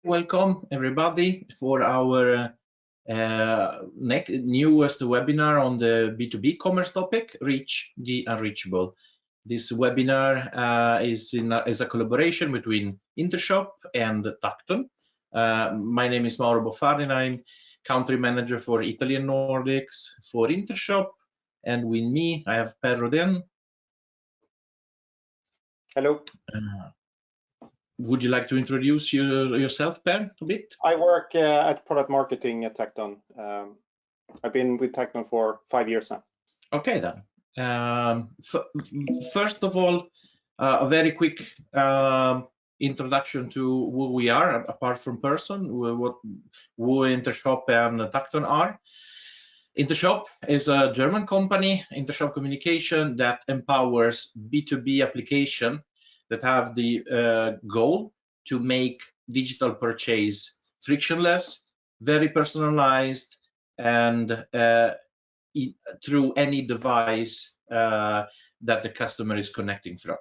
Welcome everybody for our newest webinar on the B2B commerce topic, Reach the Unreachable. This webinar is a collaboration between Intershop and Tacton. My name is Mauro Boffardi and I'm country manager for Italy and Nordics for Intershop. And with me, I have Per Rodin. Hello. Would you like to introduce yourself, Per, a bit? I work at product marketing at Tacton. I've been with Tacton for 5 years now. Okay, then. First of all, a very quick introduction to who we are, apart from person, who Intershop and Tacton are. Intershop is a German company, Intershop Communication, that empowers B2B application that have the goal to make digital purchase frictionless, very personalized, and through any device that the customer is connecting from.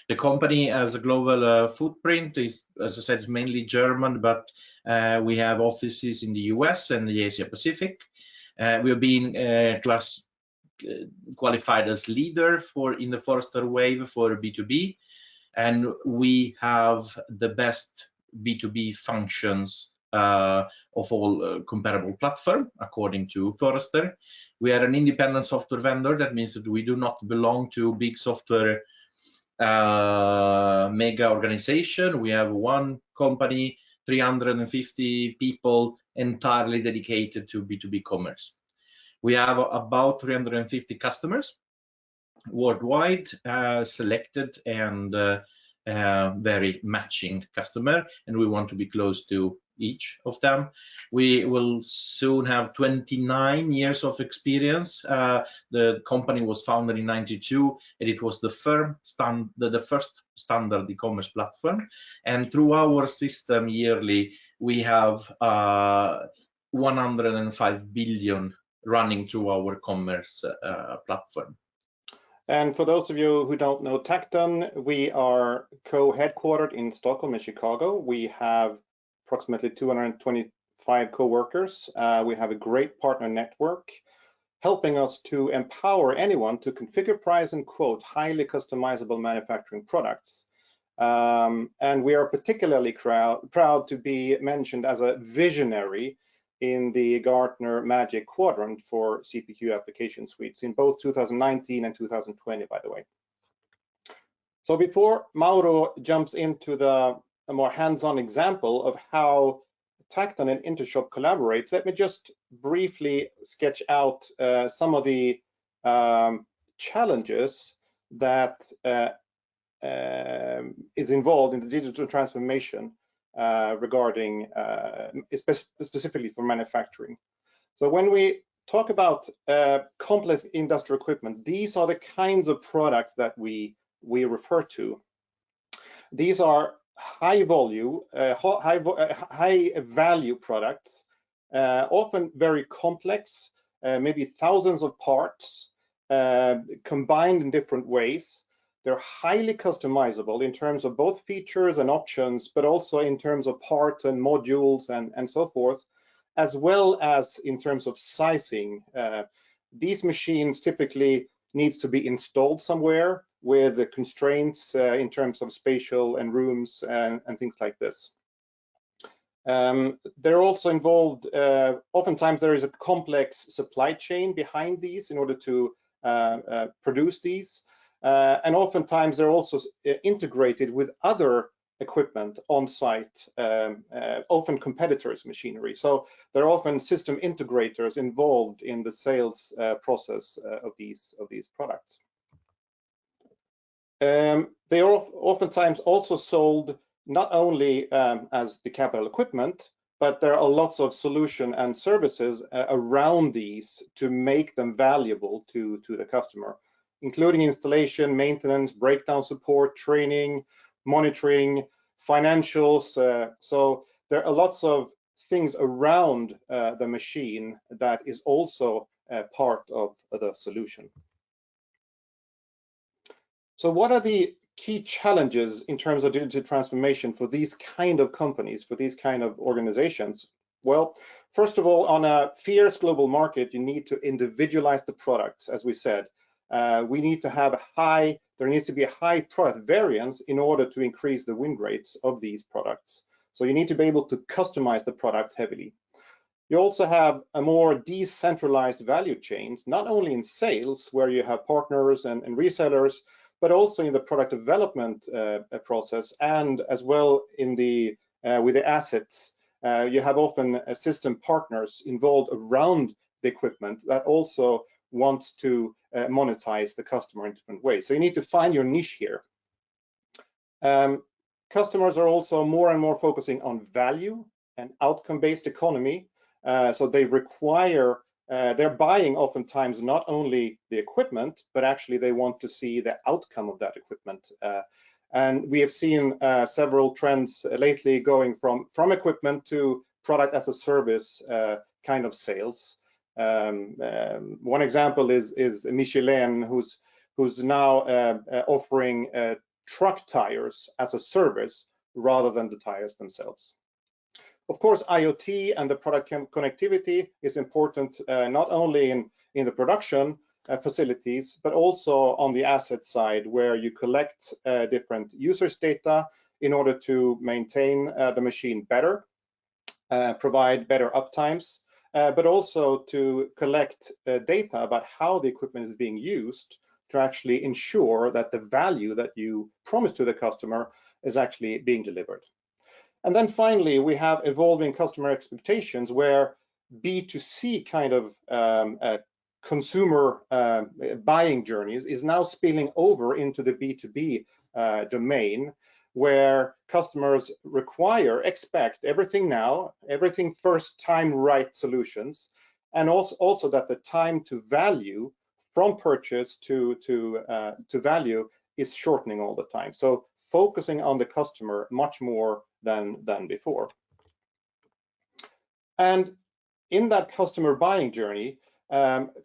The company has a global footprint, is, as I said, it's mainly German, but we have offices in the US and the Asia Pacific. We have been qualified as leader in the Forrester Wave for B2B, and we have the best B2B functions of all comparable platform according to Forrester. We are an independent software vendor. That means that we do not belong to big software mega organization. We have one company, 350 people entirely dedicated to B2B commerce. We have about 350 customers worldwide, selected and very matching customer, and we want to be close to each of them. We will soon have 29 years of experience. The company was founded in '92, and it was the first standard e-commerce platform. And through our system yearly, we have 105 billion running through our commerce platform. And for those of you who don't know Tacton, we are co-headquartered in Stockholm and Chicago. We have approximately 225 co-workers. We have a great partner network helping us to empower anyone to configure, price, and quote highly customizable manufacturing products. And we are particularly proud to be mentioned as a visionary in the Gartner Magic Quadrant for CPQ application suites in both 2019 and 2020, by the way. So before Mauro jumps into a more hands-on example of how Tacton and Intershop collaborate, let me just briefly sketch out some of the challenges that is involved in the digital transformation regarding specifically for manufacturing. So when we talk about complex industrial equipment, these are the kinds of products that we refer to. These are high value products, often very complex, maybe thousands of parts combined in different ways. They're highly customizable in terms of both features and options, but also in terms of parts and modules and so forth, as well as in terms of sizing. These machines typically needs to be installed somewhere with the constraints in terms of spatial and rooms and things like this. They're also involved, oftentimes there is a complex supply chain behind these in order to produce these. And oftentimes they're also integrated with other equipment on site, often competitors' machinery. So there are often system integrators involved in the sales process of these products. They are oftentimes also sold not only as the capital equipment, but there are lots of solution and services around these to make them valuable to the customer, including installation, maintenance, breakdown support, training, monitoring, financials. So there are lots of things around the machine that is also part of the solution. So what are the key challenges in terms of digital transformation for these kind of companies, for these kind of organizations? Well, first of all, on a fierce global market, you need to individualize the products, as we said. We need to have there needs to be a high product variance in order to increase the win rates of these products. So you need to be able to customize the products heavily. You also have a more decentralized value chains, not only in sales, where you have partners and resellers, but also in the product development process, and as well in the with the assets. You have often system partners involved around the equipment that also want to monetize the customer in different ways. So you need to find your niche here. Customers are also more and more focusing on value and outcome-based economy. So they require, they're buying oftentimes not only the equipment, but actually they want to see the outcome of that equipment. And we have seen several trends lately going from equipment to product as a service kind of sales. One example is Michelin, who's now offering truck tires as a service rather than the tires themselves. Of course, IoT and the product connectivity is important not only in the production facilities, but also on the asset side, where you collect different users' data in order to maintain the machine better, provide better uptimes, but also to collect data about how the equipment is being used to actually ensure that the value that you promise to the customer is actually being delivered. And then finally, we have evolving customer expectations, where B2C kind of consumer buying journeys is now spilling over into the B2B domain, where customers expect everything now, everything first time right solutions, and also that the time to value from purchase to value is shortening all the time. So focusing on the customer much more than before. And in that customer buying journey,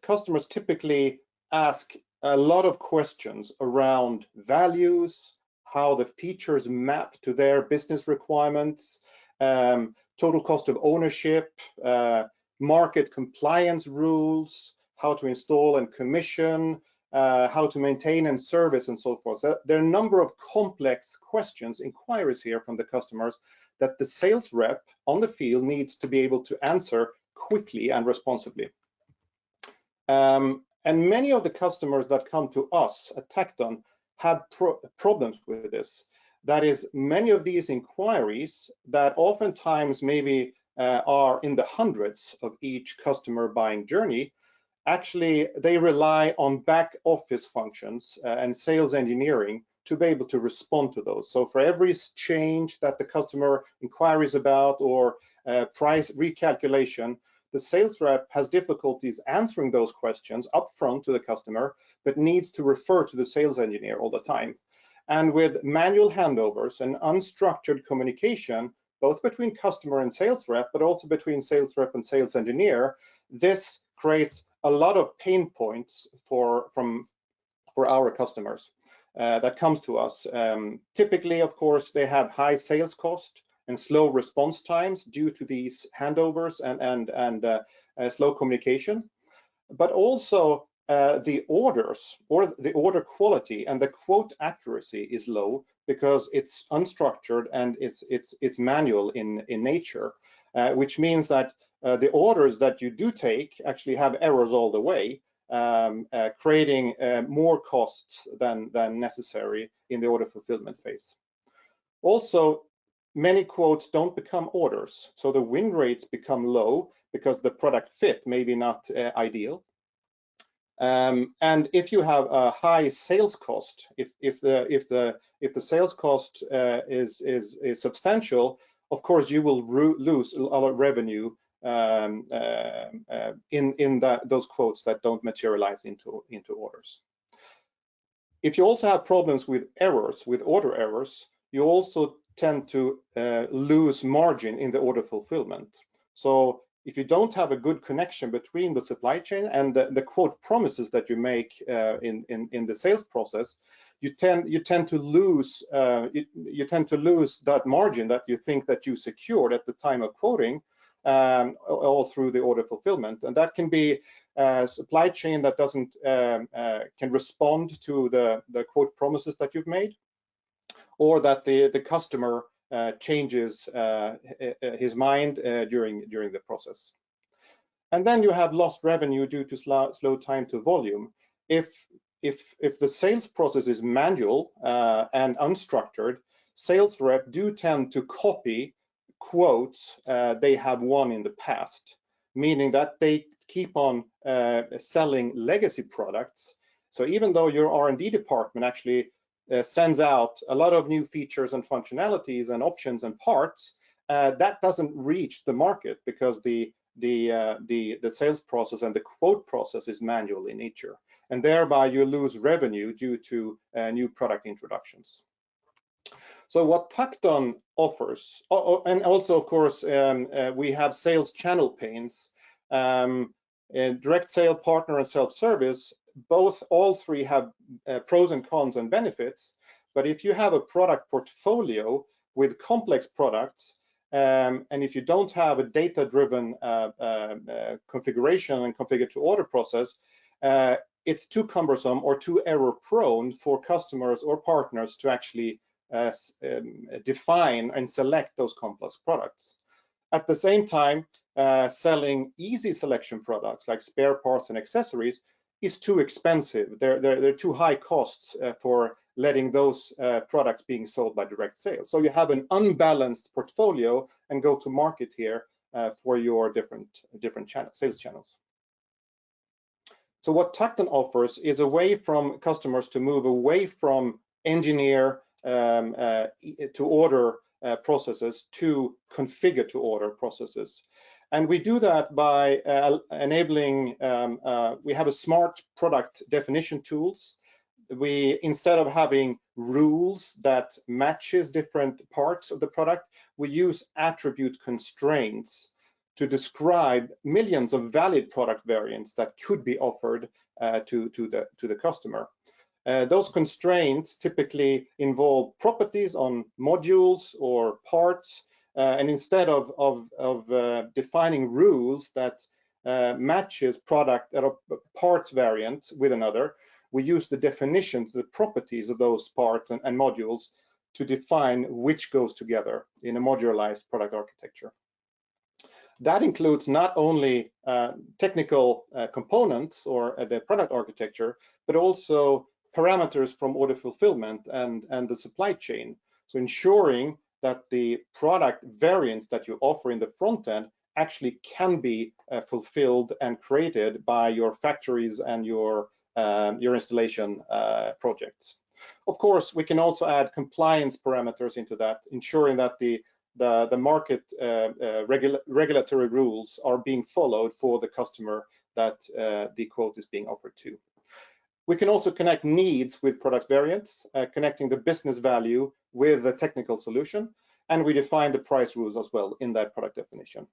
customers typically ask a lot of questions around values, how the features map to their business requirements, total cost of ownership, market compliance rules, how to install and commission, how to maintain and service, and so forth. So there are a number of complex questions, inquiries here from the customers that the sales rep on the field needs to be able to answer quickly and responsibly. And many of the customers that come to us at Tacton have problems with this. That is, many of these inquiries that oftentimes maybe are in the hundreds of each customer buying journey, actually they rely on back office functions and sales engineering to be able to respond to those. So for every change that the customer inquires about or price recalculation, the sales rep has difficulties answering those questions upfront to the customer, but needs to refer to the sales engineer all the time. And with manual handovers and unstructured communication, both between customer and sales rep, but also between sales rep and sales engineer, this creates a lot of pain points for our customers that comes to us. Typically, of course, they have high sales cost and slow response times due to these handovers and slow communication, but also the orders or the order quality and the quote accuracy is low because it's unstructured and it's manual in nature, which means that the orders that you do take actually have errors all the way, creating more costs than necessary in the order fulfillment phase. Also, many quotes don't become orders, so the win rates become low because the product fit may be not ideal. And if you have a high sales cost, if the sales cost is substantial, of course you will lose a lot of revenue in those quotes that don't materialize into orders. If you also have problems with errors, with order errors, you also tend to lose margin in the order fulfillment. So if you don't have a good connection between the supply chain and the quote promises that you make in the sales process, you tend to lose that margin that you think that you secured at the time of quoting, all through the order fulfillment. And that can be a supply chain that doesn't can respond to the quote promises that you've made, or that the customer changes his mind during the process. And then you have lost revenue due to slow time to volume. If the sales process is manual and unstructured, sales rep do tend to copy quotes they have won in the past, meaning that they keep on selling legacy products. So even though your R&D department actually sends out a lot of new features and functionalities and options and parts, that doesn't reach the market because the sales process and the quote process is manual in nature, and thereby you lose revenue due to new product introductions. So what Tacton offers, and also of course we have sales channel panes, direct sale, partner, and self-service. All three have pros and cons and benefits. But if you have a product portfolio with complex products, and if you don't have a data-driven configuration and configure-to-order process, it's too cumbersome or too error-prone for customers or partners to actually define and select those complex products. At the same time, selling easy selection products like spare parts and accessories is too expensive. They're too high costs for letting those products being sold by direct sales. So you have an unbalanced portfolio and go to market here for your different sales channels. So what Tacton offers is a way from customers to move away from engineer to order processes to configure to order processes. And we do that by enabling, we have a smart product definition tools. We, instead of having rules that matches different parts of the product, we use attribute constraints to describe millions of valid product variants that could be offered to the customer. Those constraints typically involve properties on modules or parts, and instead of defining rules that matches product or parts variants with another, we use the definitions, the properties of those parts and modules to define which goes together in a modularized product architecture. That includes not only technical components or the product architecture, but also parameters from order fulfillment and the supply chain. So ensuring that the product variants that you offer in the front end actually can be fulfilled and created by your factories and your installation projects. Of course, we can also add compliance parameters into that, ensuring that the market regulatory rules are being followed for the customer that the quote is being offered to. We can also connect needs with product variants, connecting the business value with the technical solution, and we define the price rules as well in that product definition.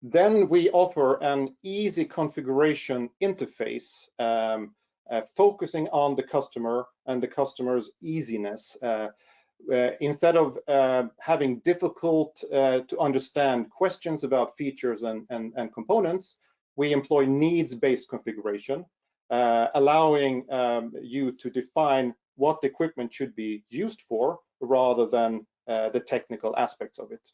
Then we offer an easy configuration interface, focusing on the customer and the customer's easiness. Instead of having difficult to understand questions about features and components, we employ needs-based configuration, allowing you to define what the equipment should be used for rather than the technical aspects of it.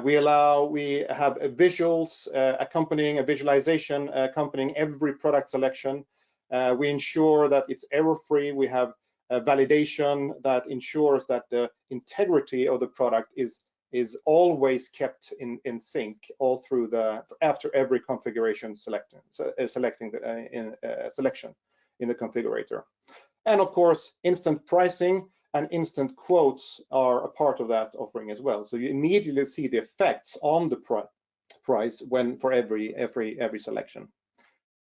We have visuals accompanying a visualization accompanying every product selection. We ensure that it's error-free. We have a validation that ensures that the integrity of the product is always kept in sync all through after every configuration selection in the configurator. And of course, instant pricing and instant quotes are a part of that offering as well. So you immediately see the effects on the price for every selection.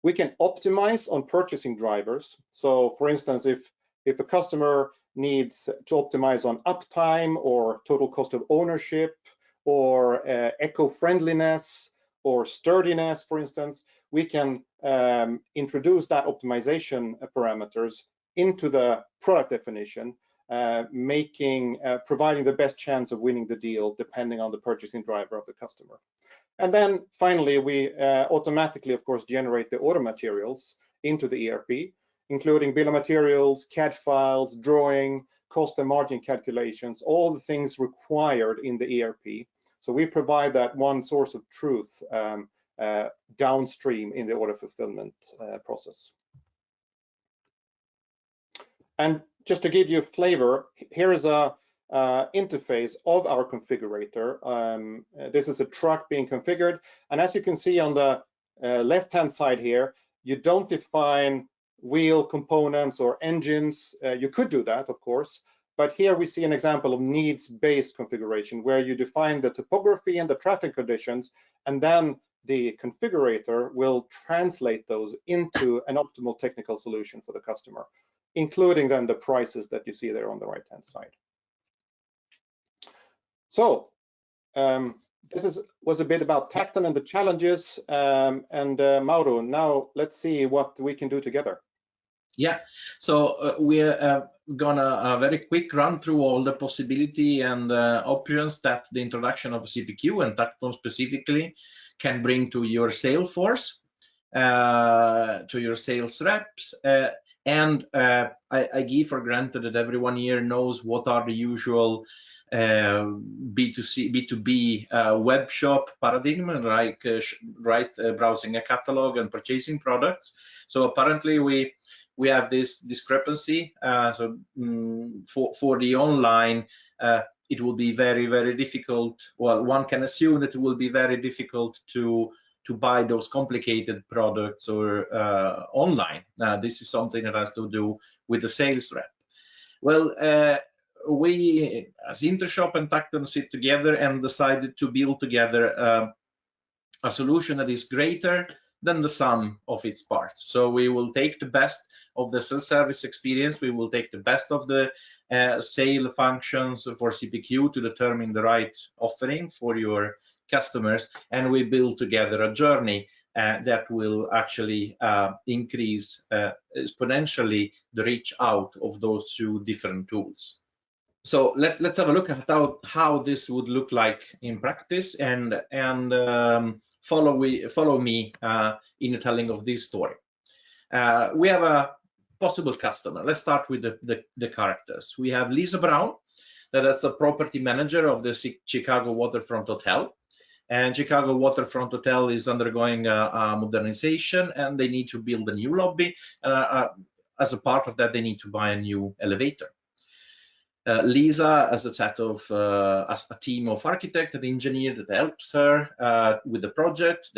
We can optimize on purchasing drivers. So for instance, if a customer needs to optimize on uptime or total cost of ownership or eco-friendliness or sturdiness, for instance, we can introduce that optimization parameters into the product definition, providing the best chance of winning the deal depending on the purchasing driver of the customer. And then finally, we automatically, of course, generate the order materials into the ERP, including bill of materials, CAD files, drawing, cost and margin calculations, all the things required in the ERP. So we provide that one source of truth downstream in the order fulfillment process. And just to give you a flavor, here is a interface of our configurator. This is a truck being configured, and as you can see on the left-hand side here, you don't define wheel components or engines. You could do that, of course, but here we see an example of needs-based configuration where you define the topography and the traffic conditions, and then the configurator will translate those into an optimal technical solution for the customer, including then the prices that you see there on the right-hand side. So this was a bit about Tacton and the challenges, and Mauro, now let's see what we can do together. Yeah, so we're gonna very quick run through all the possibility and options that the introduction of CPQ and Tacton specifically can bring to your sales force, to your sales reps, and I give for granted that everyone here knows what are the usual B2C, B2B web shop paradigm, like browsing a catalog and purchasing products. So apparently we have this discrepancy. For the online, it will be very, very difficult. Well, one can assume that it will be very difficult to buy those complicated products or online. This is something that has to do with the sales rep. Well, we as Intershop and Tacton sit together and decided to build together a solution that is greater than the sum of its parts. So we will take the best of the self-service experience, we will take the best of the sale functions for CPQ to determine the right offering for your customers, and we build together a journey that will actually increase exponentially the reach out of those two different tools. So let's have a look at how this would look like in practice, and follow me in the telling of this story. We have a possible customer. Let's start with the characters. We have Lisa Brown, that's a property manager of the Chicago Waterfront Hotel. And Chicago Waterfront Hotel is undergoing a modernization, and they need to build a new lobby. As a part of that, they need to buy a new elevator. Lisa has a set of a team of architects and engineers that helps her with the project.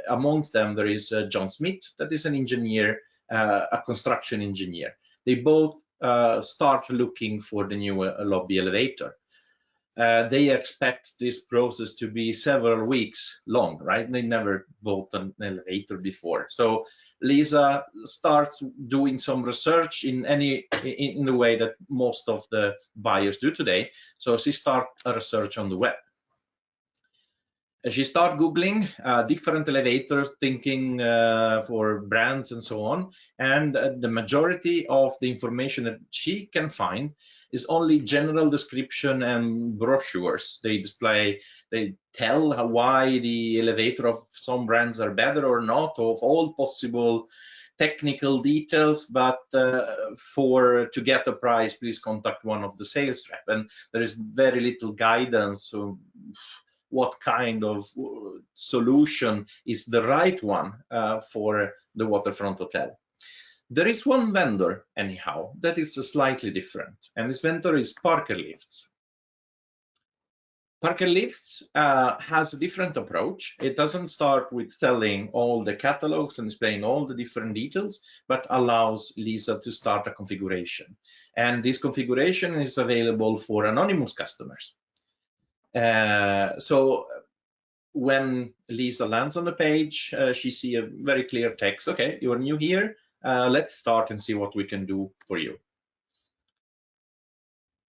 Amongst them there is John Smith, that is an engineer, a construction engineer. They both start looking for the new lobby elevator. They expect this process to be several weeks long, right? They never bought an elevator before. So Lisa starts doing some research in the way that most of the buyers do today. So she starts a research on the web. She starts Googling different elevators, thinking for brands and so on. And the majority of the information that she can find is only general description and brochures. They tell why the elevator of some brands are better or not, of all possible technical details, but to get a price, please contact one of the sales rep. And there is very little guidance on what kind of solution is the right one for the Waterfront Hotel. There is one vendor, anyhow, that is slightly different, and this vendor is Parker Lifts. Parker Lifts has a different approach. It doesn't start with selling all the catalogs and displaying all the different details, but allows Lisa to start a configuration. And this configuration is available for anonymous customers. So when Lisa lands on the page, she sees a very clear text. Okay, you're new here. Let's start and see what we can do for you.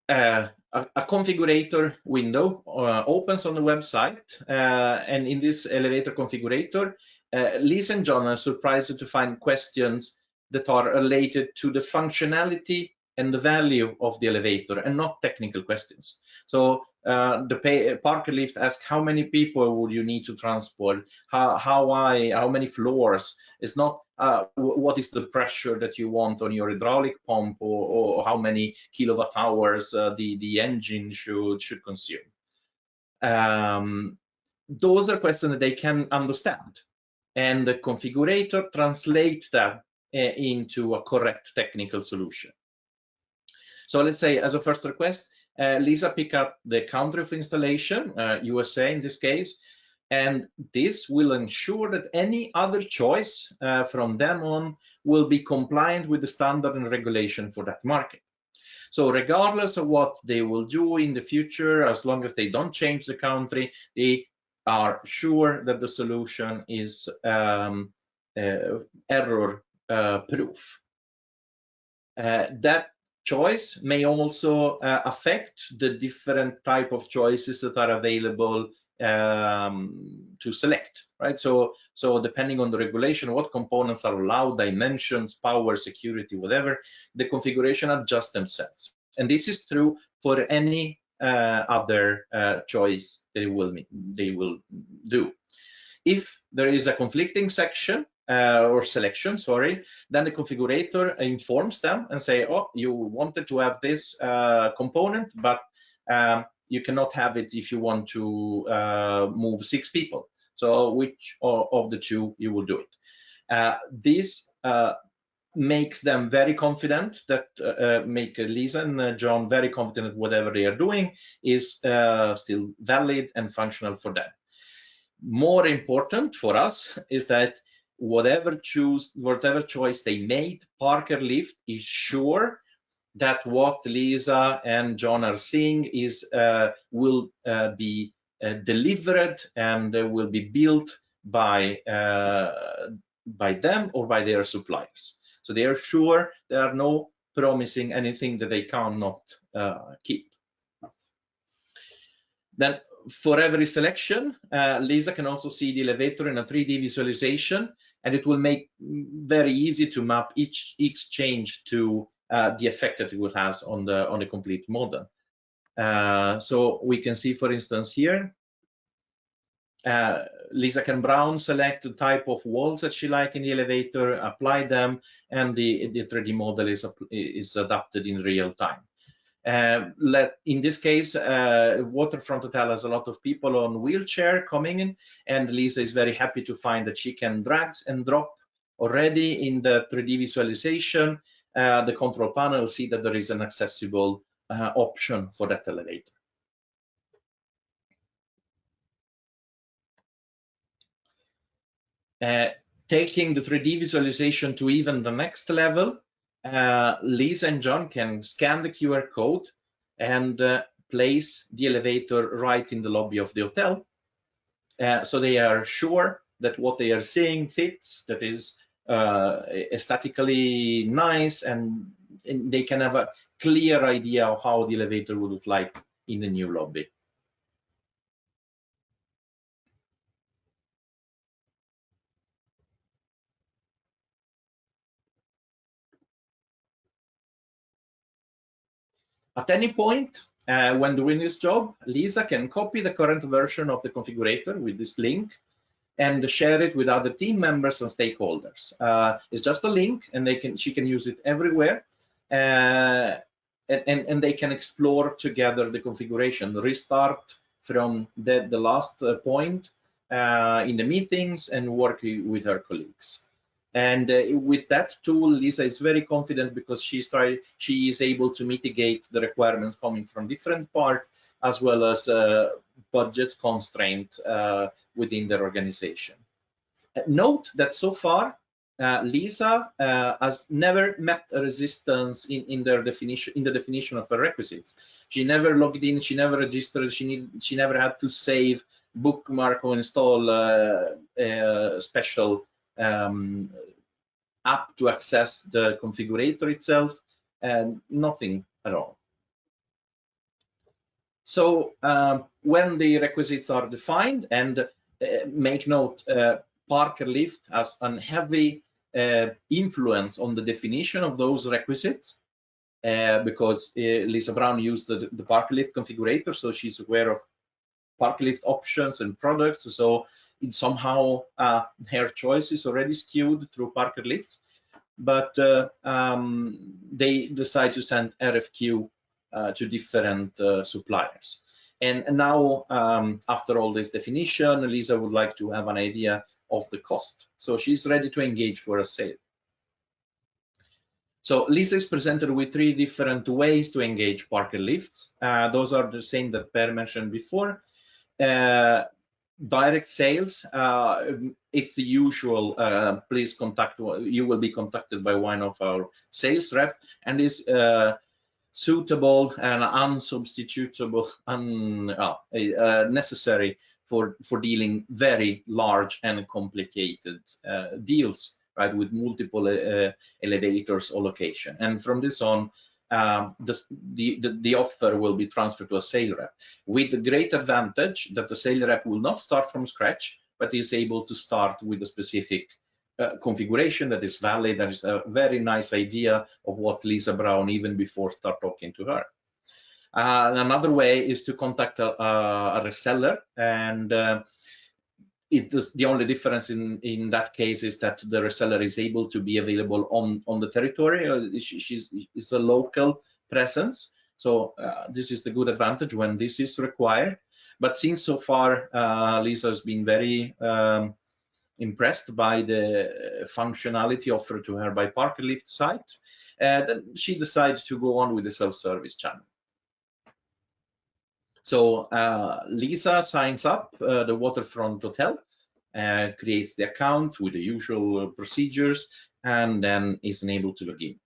A configurator window opens on the website, and in this elevator configurator, Lisa and John are surprised to find questions that are related to the functionality and the value of the elevator, and not technical questions. So the Parker lift asks how many people would you need to transport, how many floors. It's not what is the pressure that you want on your hydraulic pump, or how many kilowatt hours the engine should consume. Those are questions that they can understand, and the configurator translates that into a correct technical solution. So let's say, as a first request, Lisa pick up the country of installation, USA in this case, and this will ensure that any other choice from then on will be compliant with the standard and regulation for that market. So regardless of what they will do in the future, as long as they don't change the country, they are sure that the solution is error proof. That choice may also affect the different type of choices that are available to select, right? So depending on the regulation, what components are allowed, dimensions, power, security, whatever, the configuration adjusts themselves. And this is true for any other choice they will do. If there is a conflicting section or selection, sorry, then the configurator informs them and say, oh, you wanted to have this component, but you cannot have it if you want to move 6 people. So which of the two you will do it? This makes them very confident that make Lisa and John very confident that whatever they are doing is still valid and functional for them. More important for us is that whatever choice they made, Parker Lift is sure that what Lisa and John are seeing is will be delivered and will be built by them or by their suppliers. So they are sure there are no promising anything that they cannot keep. Then for every selection, Lisa can also see the elevator in a 3D visualization, and it will make very easy to map each change to the effect that it will have on the complete model. So we can see, for instance, here, Lisa can select the type of walls that she likes in the elevator, apply them, and the 3D model is adapted in real time. In this case, Waterfront Hotel has a lot of people on wheelchair coming in, and Lisa is very happy to find that she can drag and drop already in the 3D visualization. The control panel see that there is an accessible option for that elevator. Taking the 3D visualization to even the next level, Lisa and John can scan the QR code and place the elevator right in the lobby of the hotel. So they are sure that what they are seeing fits, that is aesthetically nice, and they can have a clear idea of how the elevator would look like in the new lobby. At any point when doing this job, Lisa can copy the current version of the configurator with this link and share it with other team members and stakeholders. It's just a link, and she can use it everywhere, and they can explore together the configuration, restart from the last point in the meetings, and work with her colleagues. And with that tool, Lisa is very confident because she is able to mitigate the requirements coming from different parts, as well as budget constraint within their organization. Note that so far, Lisa has never met a resistance in the definition of her requisites. She never logged in, she never registered, she never had to save, bookmark, or install a special app to access the configurator itself, and nothing at all. So when the requisites are defined, and make note, Parker Lift has a heavy influence on the definition of those requisites, because Lisa Brown used the Parker Lift configurator, so she's aware of Parker Lift options and products. So it somehow her choice is already skewed through Parker Lifts, but they decide to send RFQ to different suppliers. And now, after all this definition, Lisa would like to have an idea of the cost. So she's ready to engage for a sale. So Lisa is presented with 3 different ways to engage Parker Lifts. Those are the same that Per mentioned before. Direct sales, it's the usual, please contact, you will be contacted by one of our sales rep, and is suitable and unsubstitutable, necessary for dealing very large and complicated deals, right, with multiple elevators or location. And from this on, the offer will be transferred to a sales rep, with the great advantage that the sales rep will not start from scratch, but is able to start with a specific configuration that is valid. That is a very nice idea of what Lisa Brown even before start talking to her. Another way is to contact a reseller, and the only difference in that case is that the reseller is able to be available on the territory. It's a local presence, so this is the good advantage when this is required. But since so far Lisa has been very impressed by the functionality offered to her by Parker Lift site, then she decided to go on with the self-service channel. So Lisa signs up the waterfront hotel, creates the account with the usual procedures, and then is enabled to log in.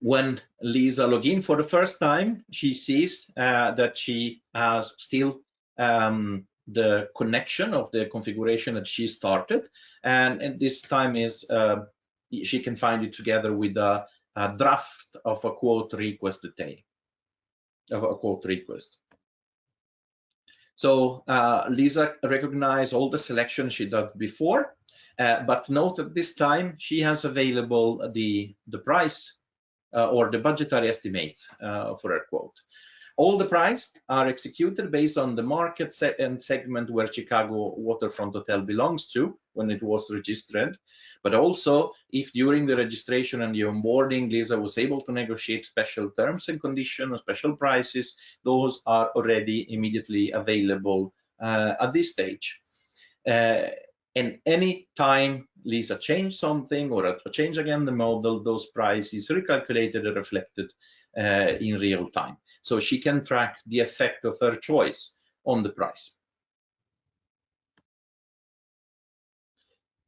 When Lisa logs in for the first time, she sees that she has still the connection of the configuration that she started, and this time is she can find it together with a draft of a quote request detail, of a quote request. So Lisa recognized all the selections she did before, but note that this time she has available the price or the budgetary estimate for her quote. All the prices are executed based on the market and segment where Chicago Waterfront Hotel belongs to when it was registered. But also, if during the registration and the onboarding, Lisa was able to negotiate special terms and conditions or special prices, those are already immediately available at this stage. And any time Lisa changed something or change again the model, those prices recalculated and reflected in real time. So she can track the effect of her choice on the price.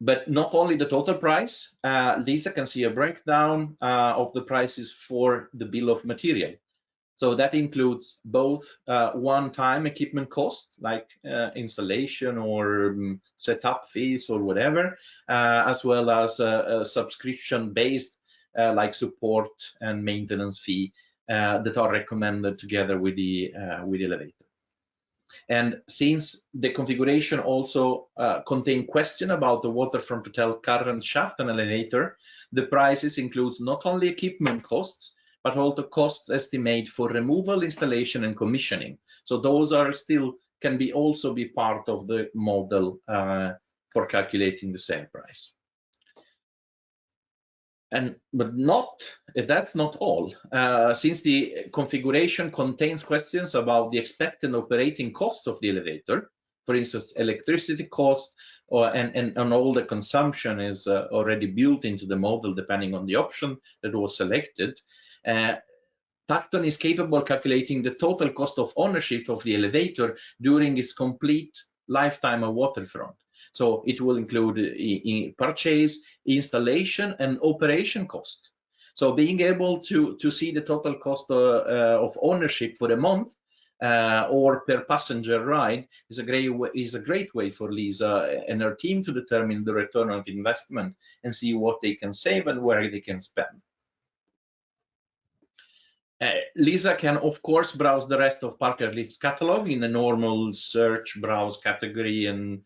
But not only the total price, Lisa can see a breakdown of the prices for the bill of material. So that includes both one-time equipment costs, like installation or setup fees or whatever, as well as subscription-based, like support and maintenance fee that are recommended together with the elevator. And since the configuration also contain question about the waterfront hotel current shaft and elevator, the prices includes not only equipment costs, but also costs estimate for removal, installation, and commissioning. So those are still can be also be part of the model for calculating the sale price. But that's not all. Since the configuration contains questions about the expected operating cost of the elevator, for instance, electricity cost, and all the consumption is already built into the model depending on the option that was selected. Tacton is capable of calculating the total cost of ownership of the elevator during its complete lifetime of waterfront. So it will include purchase, installation, and operation cost. So being able to see the total cost of ownership for a month or per passenger ride is a great way for Lisa and her team to determine the return on investment and see what they can save and where they can spend. Lisa can, of course, browse the rest of Parker Lift's catalog in the normal search, browse category, and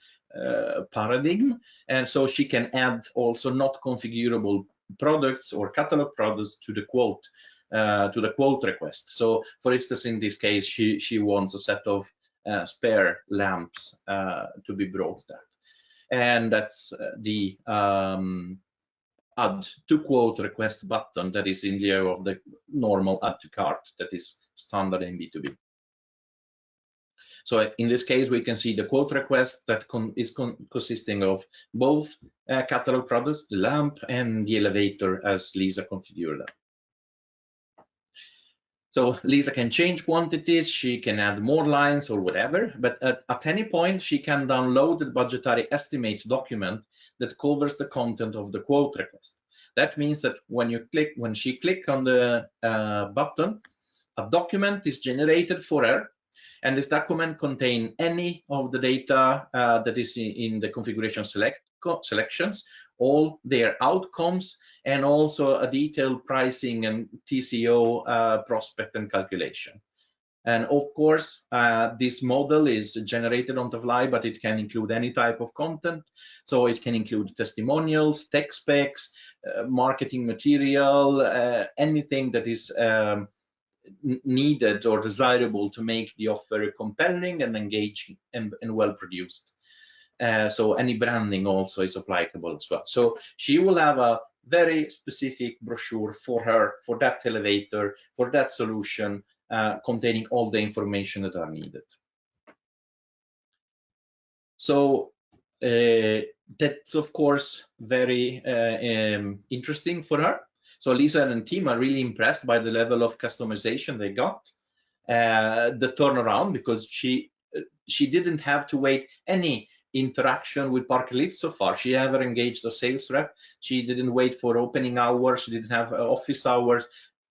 paradigm, and so she can add also not configurable products or catalog products to the quote request. So for instance, in this case, she wants a set of spare lamps to be brought there, and that's the add to quote request button that is in lieu of the normal add to cart that is standard in B2B. So in this case, we can see the quote request that is consisting of both catalog products, the lamp and the elevator as Lisa configured them. So Lisa can change quantities, she can add more lines or whatever, but at any point she can download the budgetary estimates document that covers the content of the quote request. That means that when she clicks on the button, a document is generated for her, and this document contains any of the data that is in the configuration selections, all their outcomes, and also a detailed pricing and TCO prospect and calculation. And of course, this model is generated on the fly, but it can include any type of content. So it can include testimonials, tech specs, marketing material, anything that is needed or desirable to make the offer compelling and engaging and well produced. So any branding also is applicable as well. So she will have a very specific brochure for her, for that elevator, for that solution, containing all the information that are needed. So that's of course very interesting for her. So Lisa and team are really impressed by the level of customization they got, the turnaround, because she didn't have to wait any interaction with ParkerLift so far. She never engaged a sales rep. She didn't wait for opening hours. She didn't have office hours.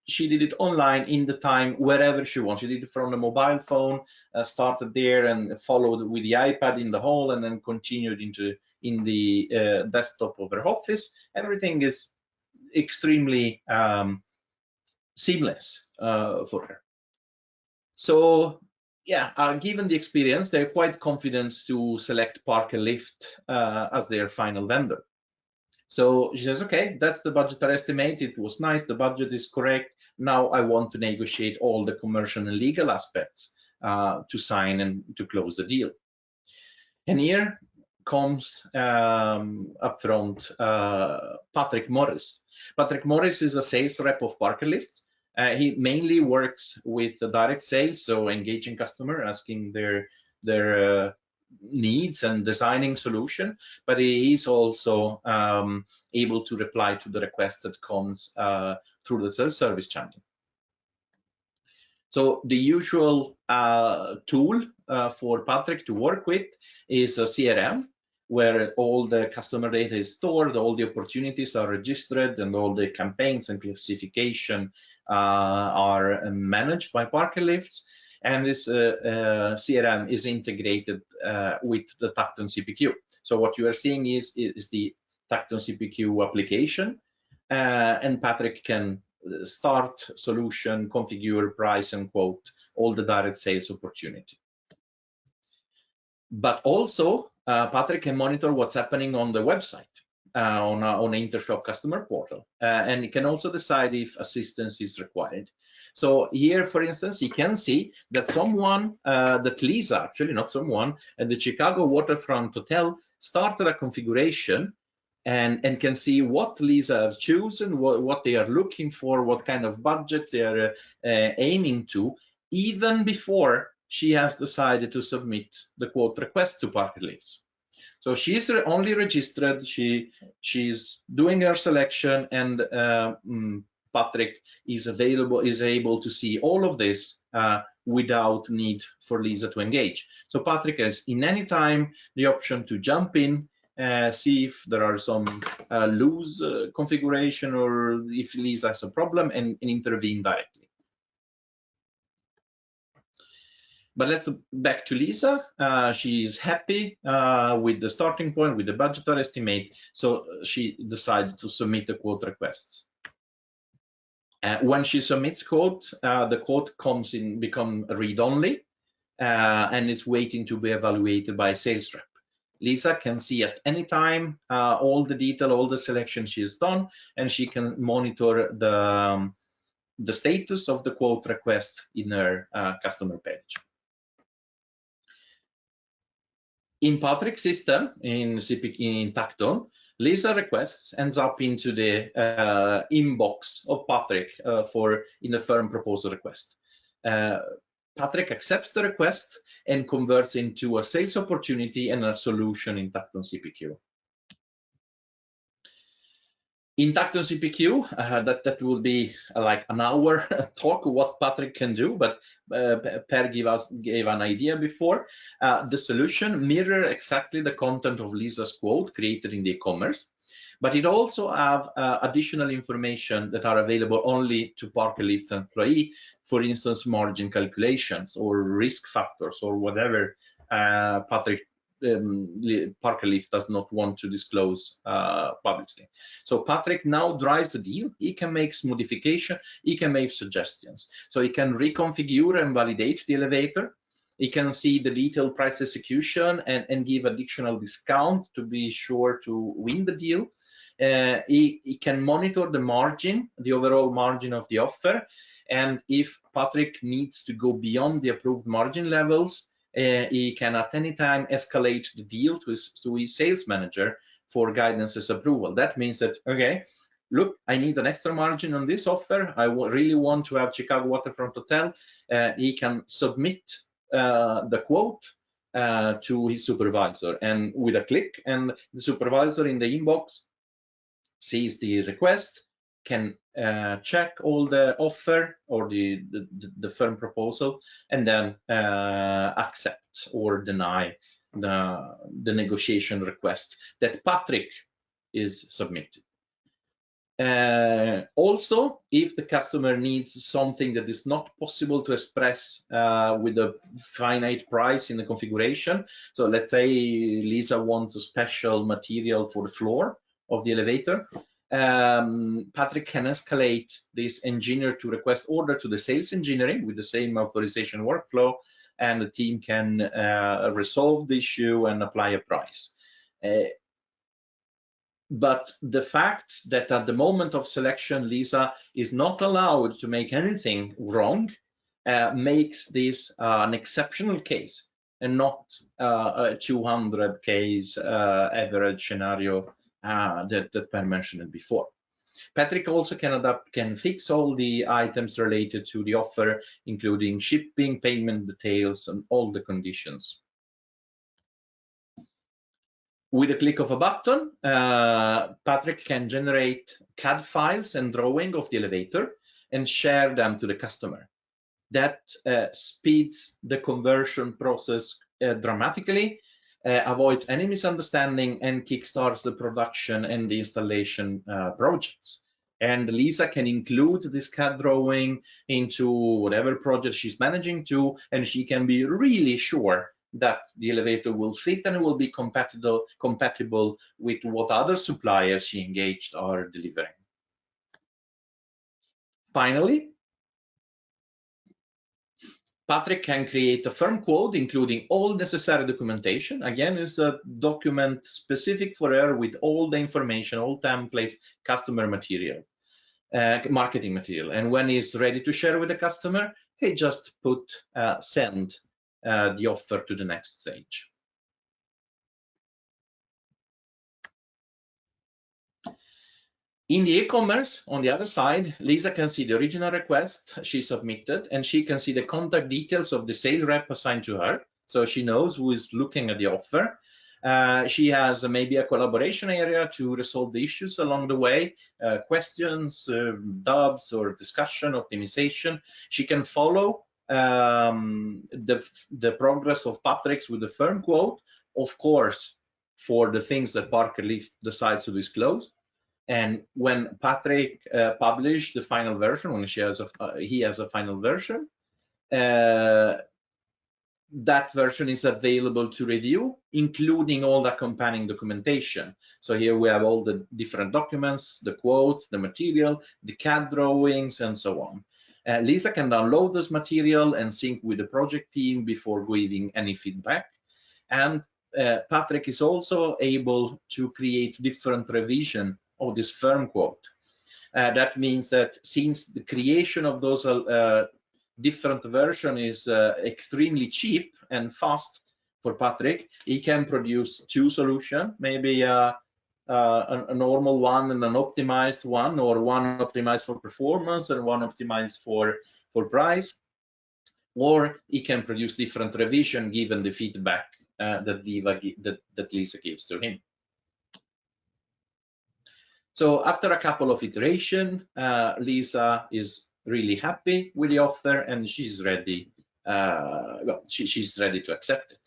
She did it online in the time wherever she wants. She did it from the mobile phone, started there and followed with the iPad in the hall, and then continued in the desktop of her office. Everything is extremely seamless for her. So yeah, given the experience, they're quite confident to select ParkerLift as their final vendor. So she says, okay, that's the budgetary estimate. It was nice. The budget is correct. Now I want to negotiate all the commercial and legal aspects to sign and to close the deal. And here comes up front Patrick Morris. Patrick Morris is a sales rep of ParkerLift. He mainly works with the direct sales, so engaging customer, asking their needs and designing solution, but he is also able to reply to the request that comes through the self-service channel. So the usual tool for Patrick to work with is a CRM, where all the customer data is stored, all the opportunities are registered, and all the campaigns and classification are managed by ParkerLifts. And this CRM is integrated with the Tacton CPQ. So what you are seeing is the Tacton CPQ application, and Patrick can start, solution, configure, price, and quote all the direct sales opportunity. But also, Patrick can monitor what's happening on the website, on an Intershop customer portal, and he can also decide if assistance is required. So here, for instance, he can see that someone, that Lisa, actually not someone, at the Chicago Waterfront Hotel started a configuration, and can see what Lisa has chosen, what they are looking for, what kind of budget they are aiming to, even before she has decided to submit the quote request to ParkerLifts. So she's only registered, she's doing her selection, and Patrick is able to see all of this without need for Lisa to engage. So Patrick has in any time the option to jump in, see if there are some loose configuration, or if Lisa has a problem, and intervene directly. But let's back to Lisa. She's happy with the starting point, with the budgetary estimate, so she decided to submit the quote requests. When she submits quote, the quote become read-only, and is waiting to be evaluated by a sales rep. Lisa can see at any time all the detail, all the selection she has done, and she can monitor the status of the quote request in her customer page. In Patrick's system, in CPQ, in Tacton, Lisa requests ends up into the inbox of Patrick in the firm proposal request. Patrick accepts the request and converts into a sales opportunity and a solution in Tacton CPQ. In Tacton CPQ, that will be like an hour talk what Patrick can do, but Per gave an idea before. The solution mirror exactly the content of Lisa's quote created in the Ecommerce, but it also have additional information that are available only to Parker Lift employee, for instance, margin calculations or risk factors or whatever Parker Lift does not want to disclose publicly. So Patrick now drives the deal. He can make modification. He can make suggestions. So he can reconfigure and validate the elevator. He can see the detailed price execution and give additional discount to be sure to win the deal. He can monitor the margin, the overall margin of the offer. And if Patrick needs to go beyond the approved margin levels, he can at any time escalate the deal to his sales manager for guidance as approval. That means that, okay, look, I need an extra margin on this offer. I really want to have Chicago Waterfront Hotel. He can submit the quote to his supervisor, and with a click, and the supervisor in the inbox sees the request, can check all the offer or the firm proposal, and then accept or deny the negotiation request that Patrick is submitted. Also, if the customer needs something that is not possible to express with a finite price in the configuration, so let's say Lisa wants a special material for the floor of the elevator, Patrick can escalate this engineer to request order to the sales engineering with the same authorization workflow, and the team can resolve the issue and apply a price. But the fact that at the moment of selection, Lisa is not allowed to make anything wrong makes this an exceptional case and not a 200 case average scenario that Per mentioned before. Patrick also can fix all the items related to the offer, including shipping, payment details, and all the conditions. With a click of a button, Patrick can generate CAD files and drawing of the elevator and share them to the customer. That speeds the conversion process dramatically, avoids any misunderstanding, and kickstarts the production and the installation projects. And Lisa can include this CAD drawing into whatever project she's managing to, and she can be really sure that the elevator will fit and it will be compatible with what other suppliers she engaged are delivering. Finally, Patrick can create a firm quote, including all necessary documentation. Again, it's a document specific for her with all the information, all templates, customer material, marketing material. And when he's ready to share with the customer, he just send the offer to the next stage. In the Ecommerce, on the other side, Lisa can see the original request she submitted, and she can see the contact details of the sales rep assigned to her, so she knows who is looking at the offer. She has maybe a collaboration area to resolve the issues along the way, questions, dubs, or discussion, optimization. She can follow the progress of Patrick's with the firm quote, of course, for the things that Parker Lift decides to disclose. And when Patrick published the final version, when he has a final version, that version is available to review, including all the accompanying documentation. So here we have all the different documents, the quotes, the material, the CAD drawings, and so on. Lisa can download this material and sync with the project team before giving any feedback. And Patrick is also able to create different revision of this firm quote. That means that since the creation of those different version is extremely cheap and fast for Patrick, he can produce two solutions, maybe a normal one and an optimized one, or one optimized for performance and one optimized for price, or he can produce different revision given the feedback that Lisa gives to him. So after a couple of iterations, Lisa is really happy with the offer, and she's ready. She's ready to accept it.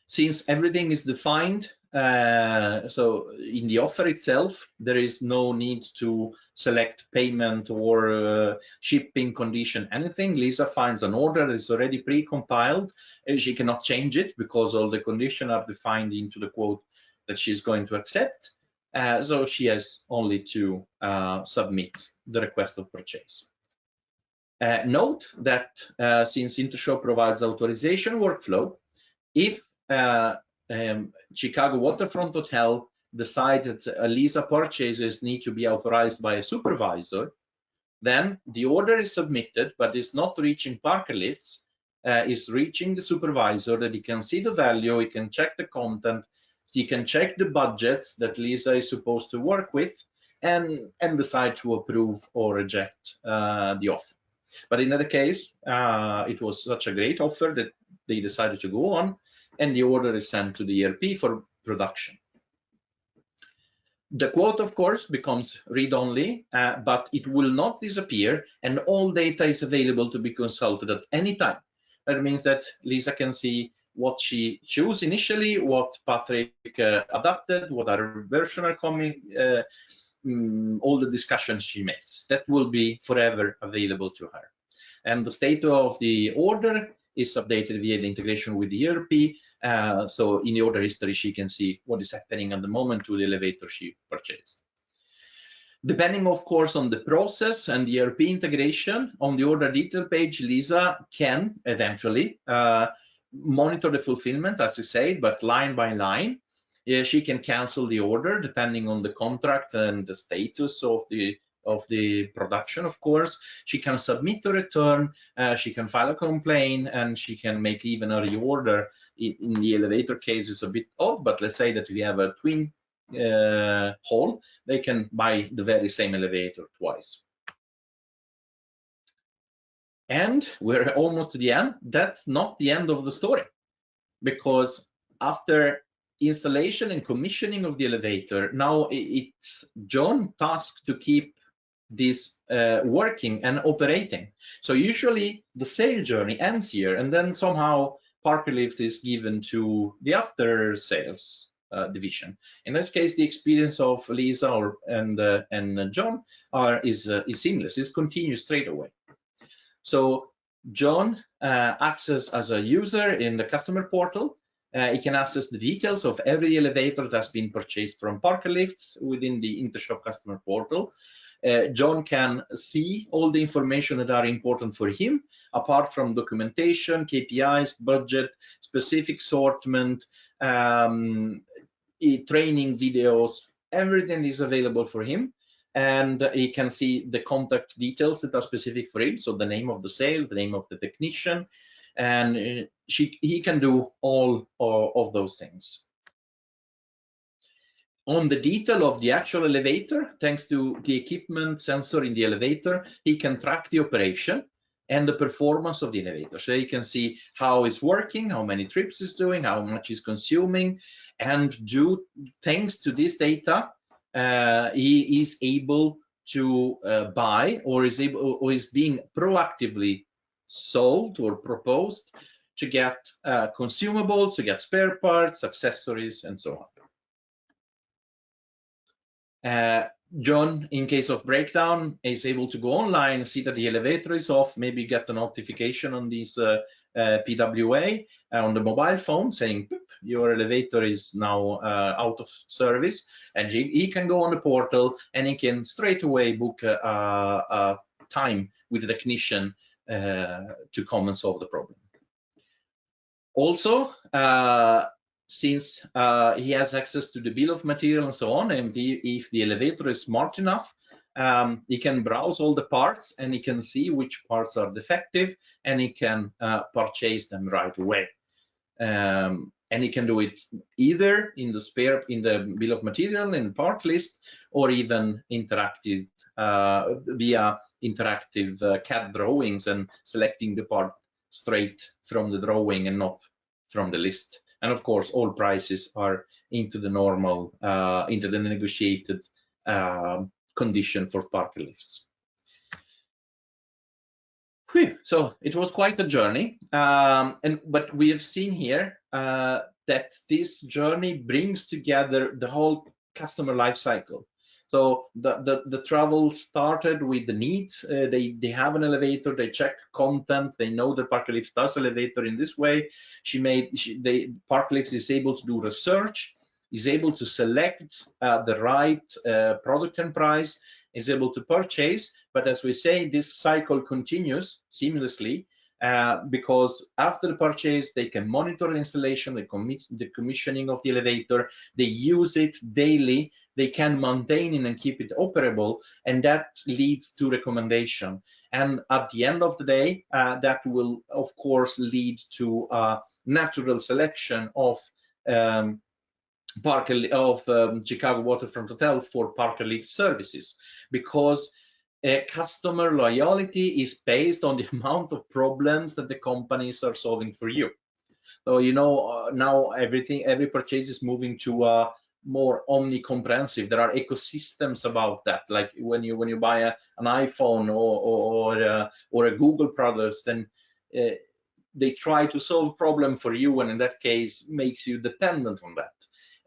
Since everything is defined, so in the offer itself, there is no need to select payment or shipping condition, anything. Lisa finds an order that is already pre-compiled, and she cannot change it because all the conditions are defined into the quote that she's going to accept. So she has only to submit the request of purchase. Note that since Intershop provides authorization workflow, if Chicago Waterfront Hotel decides that Lisa purchases need to be authorized by a supervisor, then the order is submitted, but is not reaching Parker Lifts, is reaching the supervisor, that he can see the value, he can check the content, he can check the budgets that Lisa is supposed to work with, and decide to approve or reject the offer. But in that case, it was such a great offer that they decided to go on, and the order is sent to the ERP for production. The quote, of course, becomes read-only, but it will not disappear, and all data is available to be consulted at any time. That means that Lisa can see what she chose initially, what Patrick adapted, what other version are coming, all the discussions she makes. That will be forever available to her. And the state of the order is updated via the integration with the ERP. So in the order history, she can see what is happening at the moment to the elevator she purchased. Depending, of course, on the process and the ERP integration, on the order detail page, Lisa can eventually monitor the fulfillment, as you said, but line by line. She can cancel the order depending on the contract and the status of the production, of course. She can submit a return, she can file a complaint, and she can make even a reorder. In the elevator case, it's a bit odd, but let's say that we have a twin hall, they can buy the very same elevator twice. And we're almost to the end. That's not the end of the story, because after installation and commissioning of the elevator, now it's John's task to keep this working and operating. So usually the sale journey ends here, and then somehow Parker Lift is given to the after sales division. In this case, the experience of Lisa and John is seamless. It continues straight away. So John acts as a user in the customer portal. He can access the details of every elevator that's been purchased from Parker Lifts within the Intershop customer portal. John can see all the information that are important for him, apart from documentation, KPIs, budget, specific assortment, training videos. Everything is available for him, and he can see the contact details that are specific for him, so the name of the sale, the name of the technician, and he can do all of those things. On the detail of the actual elevator, thanks to the equipment sensor in the elevator, he can track the operation and the performance of the elevator. So he can see how it's working, how many trips it's doing, how much it's consuming, and thanks to this data, he is able to buy, or is being proactively sold or proposed to get consumables, to get spare parts, accessories, and so on. John, in case of breakdown, is able to go online, see that the elevator is off, maybe get a notification on this PWA on the mobile phone saying your elevator is now out of service, and he can go on the portal and he can straight away book a time with the technician to come and solve the problem. Also, since he has access to the bill of material and so on, and if the elevator is smart enough, he can browse all the parts and he can see which parts are defective, and he can purchase them right away. And he can do it either in the bill of material in part list, or even interactive via interactive CAD drawings and selecting the part straight from the drawing and not from the list. And of course, all prices are into the normal, into the negotiated condition for parking lifts. So it was quite a journey, but we have seen here that this journey brings together the whole customer life cycle. So the travel started with the needs. They have an elevator, they check content, they know that Parklifts does elevator in this way. Parklifts is able to do research, is able to select the right product and price, is able to purchase. But as we say, this cycle continues seamlessly because after the purchase, they can monitor the installation, the commissioning of the elevator, they use it daily, they can maintain it and keep it operable, and that leads to recommendation. And at the end of the day, that will, of course, lead to natural selection of Chicago Waterfront Hotel for Parklifts services, because customer loyalty is based on the amount of problems that the companies are solving for you. So now every purchase is moving to more omni-comprehensive. There are ecosystems about that. Like when you buy an iPhone or a Google product, then they try to solve a problem for you, and in that case makes you dependent on that.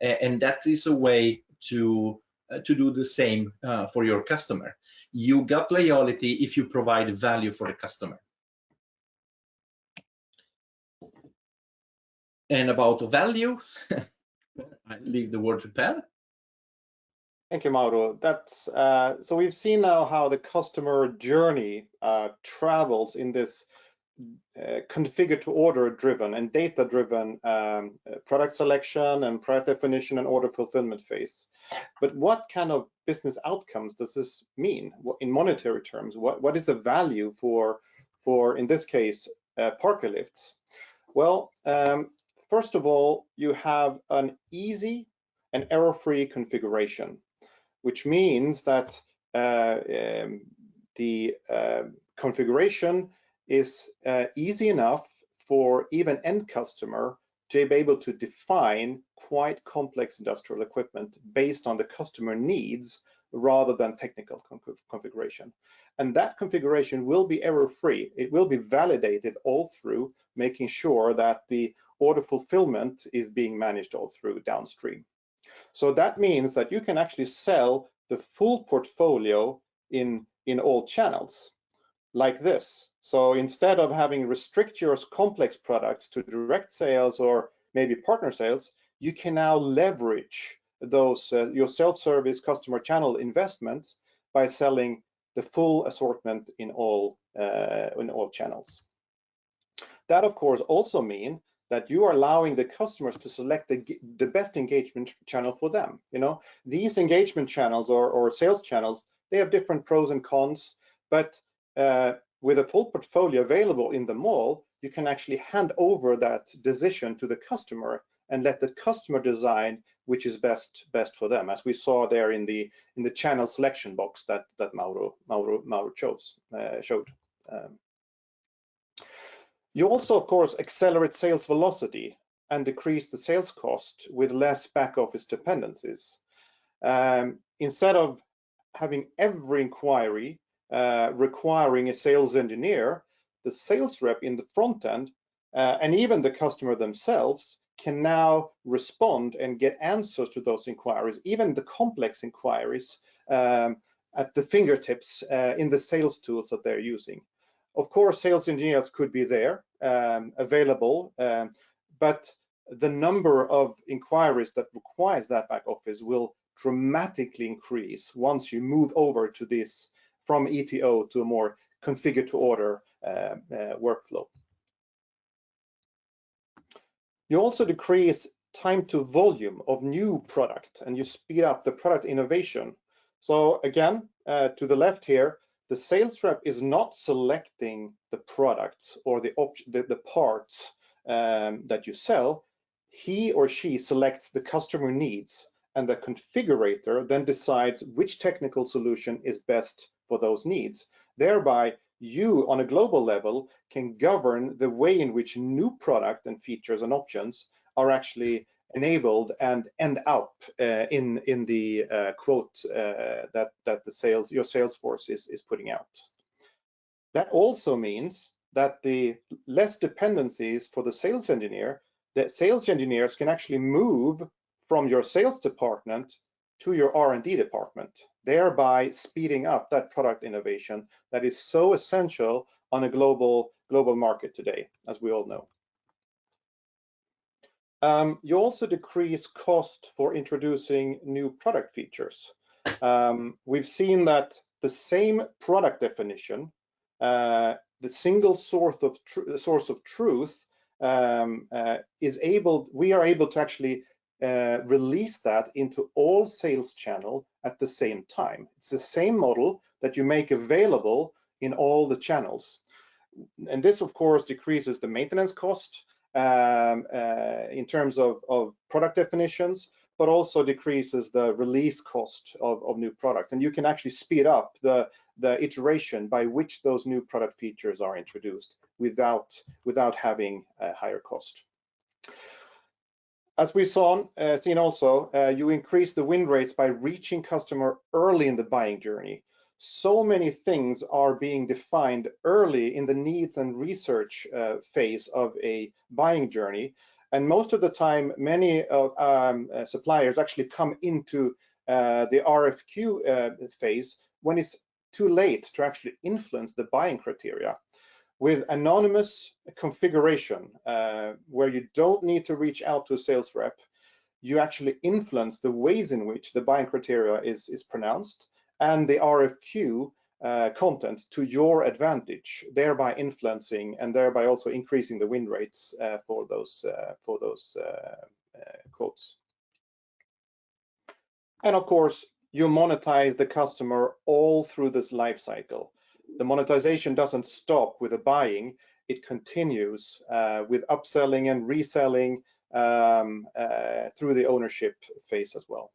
And that is a way to do the same for your customer. You got loyalty if you provide value for the customer. And about value, I leave the word to Per. Thank you, Mauro. That's so we've seen now how the customer journey travels in this configure to order driven and data driven product selection and product definition and order fulfillment phase. But what kind of business outcomes does this mean in monetary terms? What is the value for in this case Parklifts? Well, first of all, you have an easy and error-free configuration, which means that the configuration is easy enough for even end customer to be able to define quite complex industrial equipment based on the customer needs rather than technical configuration. And that configuration will be error-free. It will be validated all through, making sure that the order fulfillment is being managed all through downstream. So that means that you can actually sell the full portfolio in all channels like this. So instead of having restrict your complex products to direct sales or maybe partner sales, you can now leverage those your self-service customer channel investments by selling the full assortment in all channels. That of course also means that you are allowing the customers to select the best engagement channel for them. These engagement channels or sales channels, they have different pros and cons, but with a full portfolio available in the mall, you can actually hand over that decision to the customer and let the customer decide which is best for them, as we saw there in the channel selection box that Mauro showed. You also, of course, accelerate sales velocity and decrease the sales cost with less back office dependencies. Instead of having every inquiry requiring a sales engineer, the sales rep in the front end and even the customer themselves can now respond and get answers to those inquiries, even the complex inquiries, at the fingertips in the sales tools that they're using. Of course, sales engineers could be there available, but the number of inquiries that requires that back office will dramatically increase once you move over to this from ETO to a more configure to order workflow. You also decrease time to volume of new product, and you speed up the product innovation. So again, to the left here, the sales rep is not selecting the products or the parts that you sell. He or she selects the customer needs, and the configurator then decides which technical solution is best for those needs. Thereby, you on a global level can govern the way in which new product and features and options are actually enabled and end up in the quote that your sales force is putting out. That also means that the less dependencies for the sales engineer, that sales engineers can actually move from your sales department to your R&D department, thereby speeding up that product innovation that is so essential on a global market today, as we all know. You also decrease cost for introducing new product features. We've seen that the same product definition, the single source of truth, we are able to actually release that into all sales channel at the same time. It's the same model that you make available in all the channels. And this, of course, decreases the maintenance cost in terms of product definitions, but also decreases the release cost of new products. And you can actually speed up the iteration by which those new product features are introduced without having a higher cost. As we seen also, you increase the win rates by reaching customer early in the buying journey. So many things are being defined early in the needs and research phase of a buying journey. And most of the time, many suppliers actually come into the RFQ phase when it's too late to actually influence the buying criteria. With anonymous configuration, where you don't need to reach out to a sales rep, you actually influence the ways in which the buying criteria is pronounced and the RFQ content to your advantage, thereby influencing and thereby also increasing the win rates for those quotes. And of course, you monetize the customer all through this life cycle. The monetization doesn't stop with the buying, it continues with upselling and reselling through the ownership phase as well.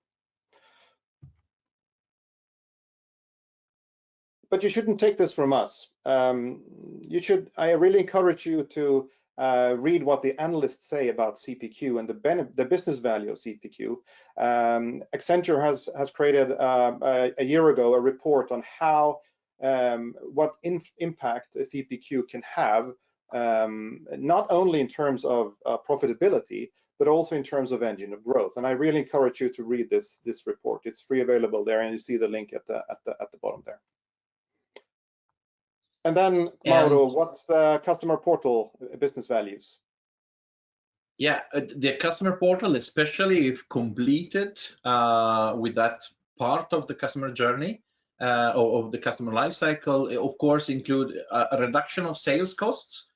But you shouldn't take this from us. I really encourage you to read what the analysts say about CPQ and the business value of CPQ. Accenture has created a year ago a report on how what impact a CPQ can have, not only in terms of profitability, but also in terms of engine of growth. And I really encourage you to read this report. It's free available there, and you see the link at the bottom there. And then, Mauro, what's the customer portal business values? Yeah, the customer portal, especially if completed with that part of the customer journey, of the customer lifecycle, of course, include a reduction of sales costs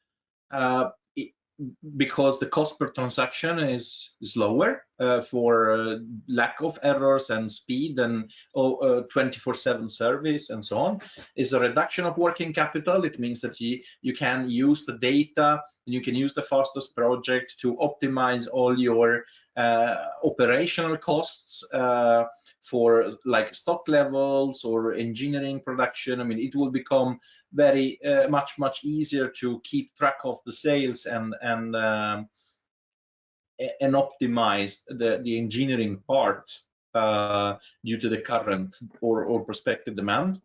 because the cost per transaction is lower for lack of errors and speed and 24/7 service and so on. Is a reduction of working capital. It means that you can use the data and you can use the fastest project to optimize all your operational costs for like stock levels or engineering production. I mean, it will become very much easier to keep track of the sales and optimize the engineering part due to the current or prospective demand.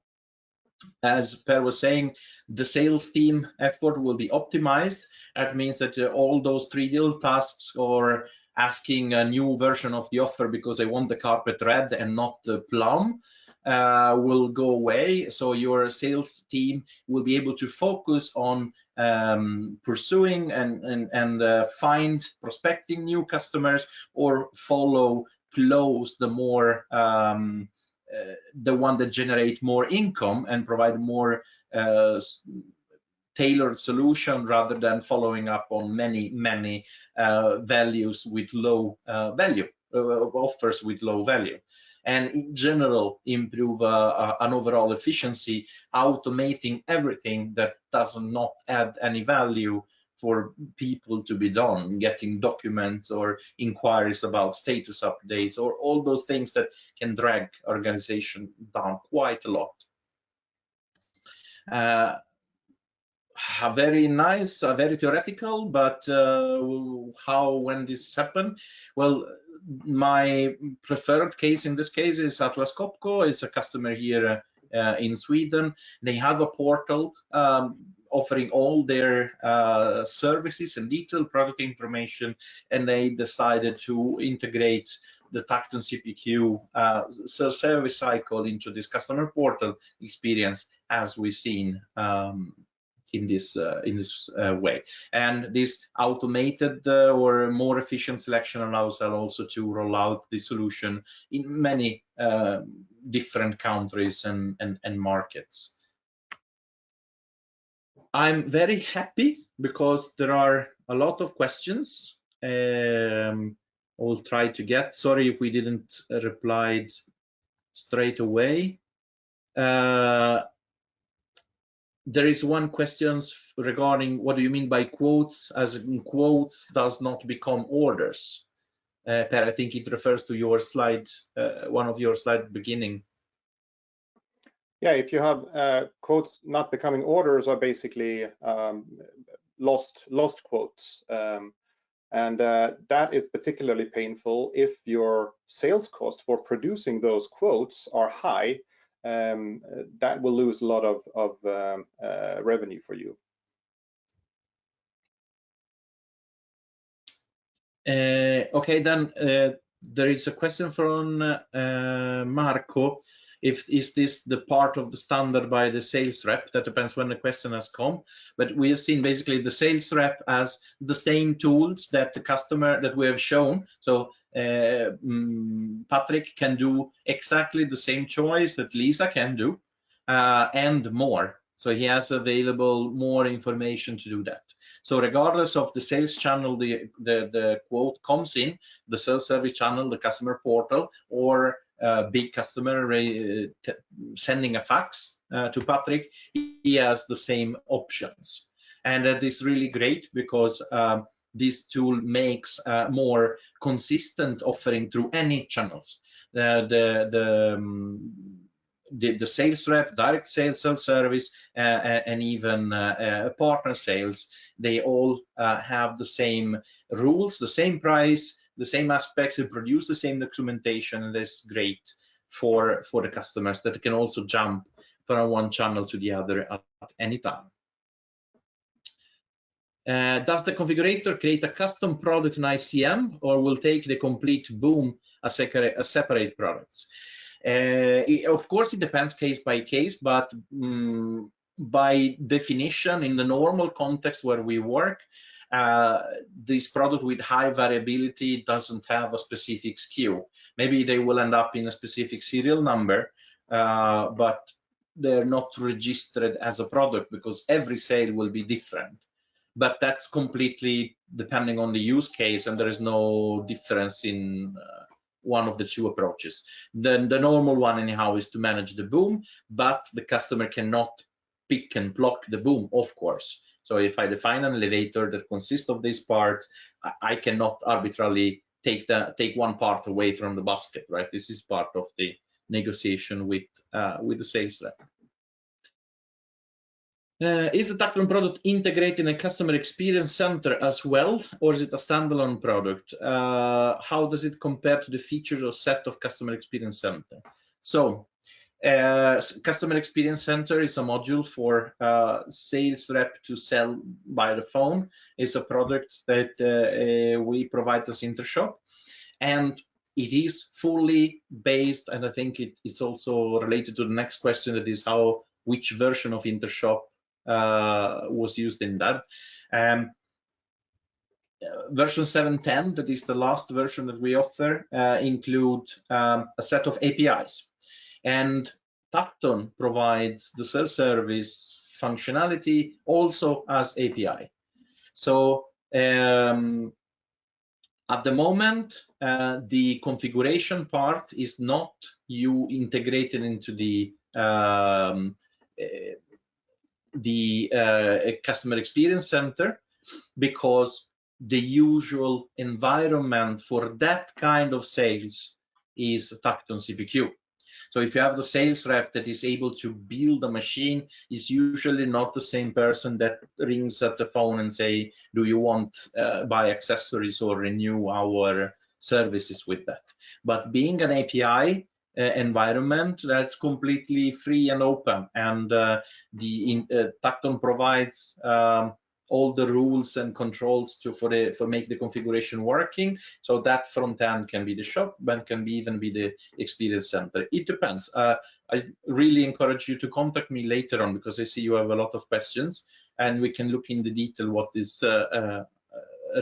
As Per was saying, the sales team effort will be optimized. That means that all those trivial tasks or asking a new version of the offer because I want the carpet red and not the plum will go away. So your sales team will be able to focus on pursuing and find prospecting new customers or close the more the one that generate more income and provide more tailored solution rather than following up on many values with low value, offers with low value. And in general, improve an overall efficiency, automating everything that does not add any value for people to be done, getting documents or inquiries about status updates or all those things that can drag organization down quite a lot. Very nice, very theoretical, but when this happened? Well, my preferred case in this case is Atlas Copco. It's a customer here in Sweden. They have a portal offering all their services and detailed product information, and they decided to integrate the Tacton CPQ service cycle into this customer portal experience, as we've seen in this way. And this automated or more efficient selection allows us also to roll out the solution in many different countries and markets. I'm very happy because there are a lot of questions. I'll try to get. Sorry if we didn't reply straight away. There is one question regarding what do you mean by quotes, as in quotes does not become orders. Per, I think it refers to your slide, one of your slides beginning. Yeah, if you have quotes not becoming orders, are basically lost quotes. And that is particularly painful if your sales cost for producing those quotes are high. That will lose a lot of revenue for you. Okay, then there is a question from Marco. Is this the part of the standard by the sales rep? That depends when the question has come. But we have seen basically the sales rep as the same tools that the customer that we have shown. So Patrick can do exactly the same choice that Lisa can do and more. So he has available more information to do that. So regardless of the sales channel, the quote comes in, the self-service channel, the customer portal, or big customer sending a fax to Patrick, he has the same options. And that is really great because this tool makes more consistent offering through any channels. The sales rep, direct sales, self-service, and even partner sales, they all have the same rules, the same price, the same aspects, they produce the same documentation, and that's great for the customers that can also jump from one channel to the other at any time. Does the configurator create a custom product in ICM, or will take the complete boom as separate products? Of course, it depends case by case, but by definition, in the normal context where we work, this product with high variability doesn't have a specific SKU. Maybe they will end up in a specific serial number, but they're not registered as a product because every sale will be different. But that's completely depending on the use case, and there is no difference in one of the two approaches. The normal one anyhow is to manage the boom, but the customer cannot pick and block the boom, of course. So if I define an elevator that consists of these parts, I cannot arbitrarily take one part away from the basket, right? This is part of the negotiation with the sales rep. Is the Tacton product integrated in a customer experience center as well, or is it a standalone product? How does it compare to the features or set of customer experience center? So customer experience center is a module for sales rep to sell by the phone. It's a product that we provide as Intershop, and it is fully based, and I think it's also related to the next question, that is which version of Intershop was used in that. Version 7.10, that is the last version that we offer, include a set of APIs. And Tacton provides the self-service functionality also as API. So at the moment, the configuration part is not integrated into the customer experience center, because the usual environment for that kind of sales is Tacton CPQ. So if you have the sales rep that is able to build a machine, it's usually not the same person that rings at the phone and say, do you want buy accessories or renew our services with that? But being an API environment, that's completely free and open, and Tacton provides all the rules and controls for make the configuration working. So that front end can be the shop, but can even be the experience center. It depends. I really encourage you to contact me later on, because I see you have a lot of questions, and we can look in the detail what is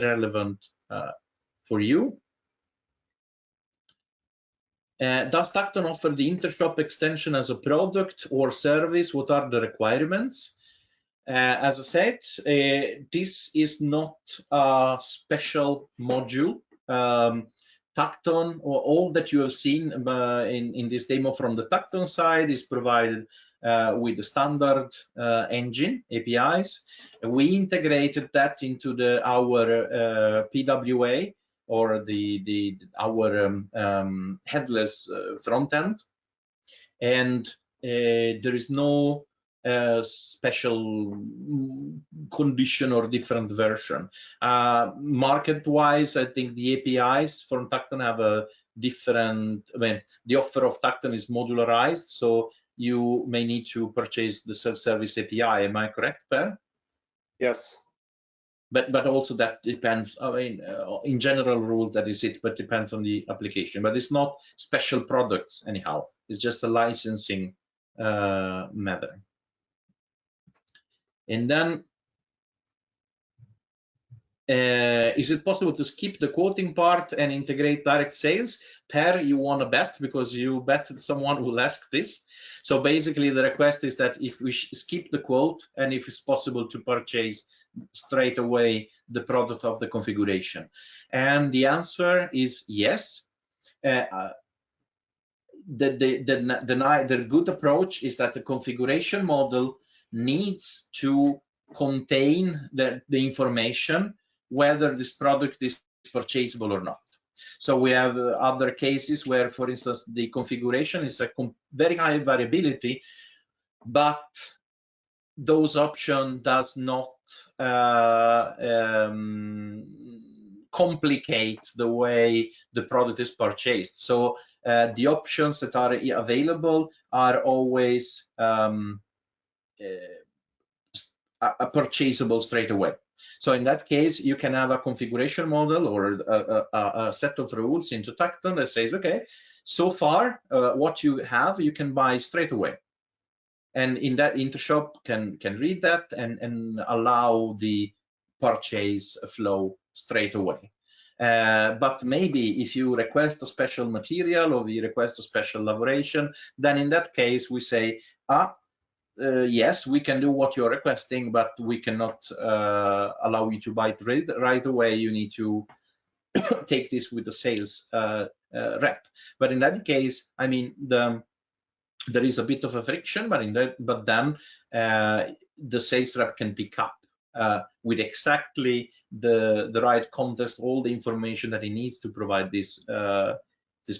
relevant for you. Does Tacton offer the Intershop extension as a product or service? What are the requirements? As I said, this is not a special module. Tacton, or all that you have seen in this demo from the Tacton side, is provided with the standard engine APIs. We integrated that into our PWA, or our headless front end, and there is no special condition or different version. Market-wise, I think the APIs from Tacton have a different, the offer of Tacton is modularized, so you may need to purchase the self-service API. Am I correct, Per? Yes. But also that depends, in general rule, that is it, but depends on the application. But it's not special products anyhow. It's just a licensing matter. And then, is it possible to skip the quoting part and integrate direct sales? Per, you want to bet, because you bet someone will ask this. So basically the request is that if we skip the quote, and if it's possible to purchase straight away the product of the configuration. And the answer is yes. The good approach is that the configuration model needs to contain the information whether this product is purchasable or not. So we have other cases where, for instance, the configuration is a very high variability, but those option does not complicate the way the product is purchased. So the options that are available are always purchasable straight away. So in that case, you can have a configuration model or a set of rules into Tacton that says, okay, so far what you have, you can buy straight away. And in that, Intershop can read that and allow the purchase flow straight away. But maybe if you request a special material or you request a special elaboration, then in that case we say, yes, we can do what you're requesting, but we cannot allow you to buy it right away. You need to take this with the sales rep. But in that case, I mean, there is a bit of a friction, but then the sales rep can pick up with exactly the right context, all the information that he needs to provide this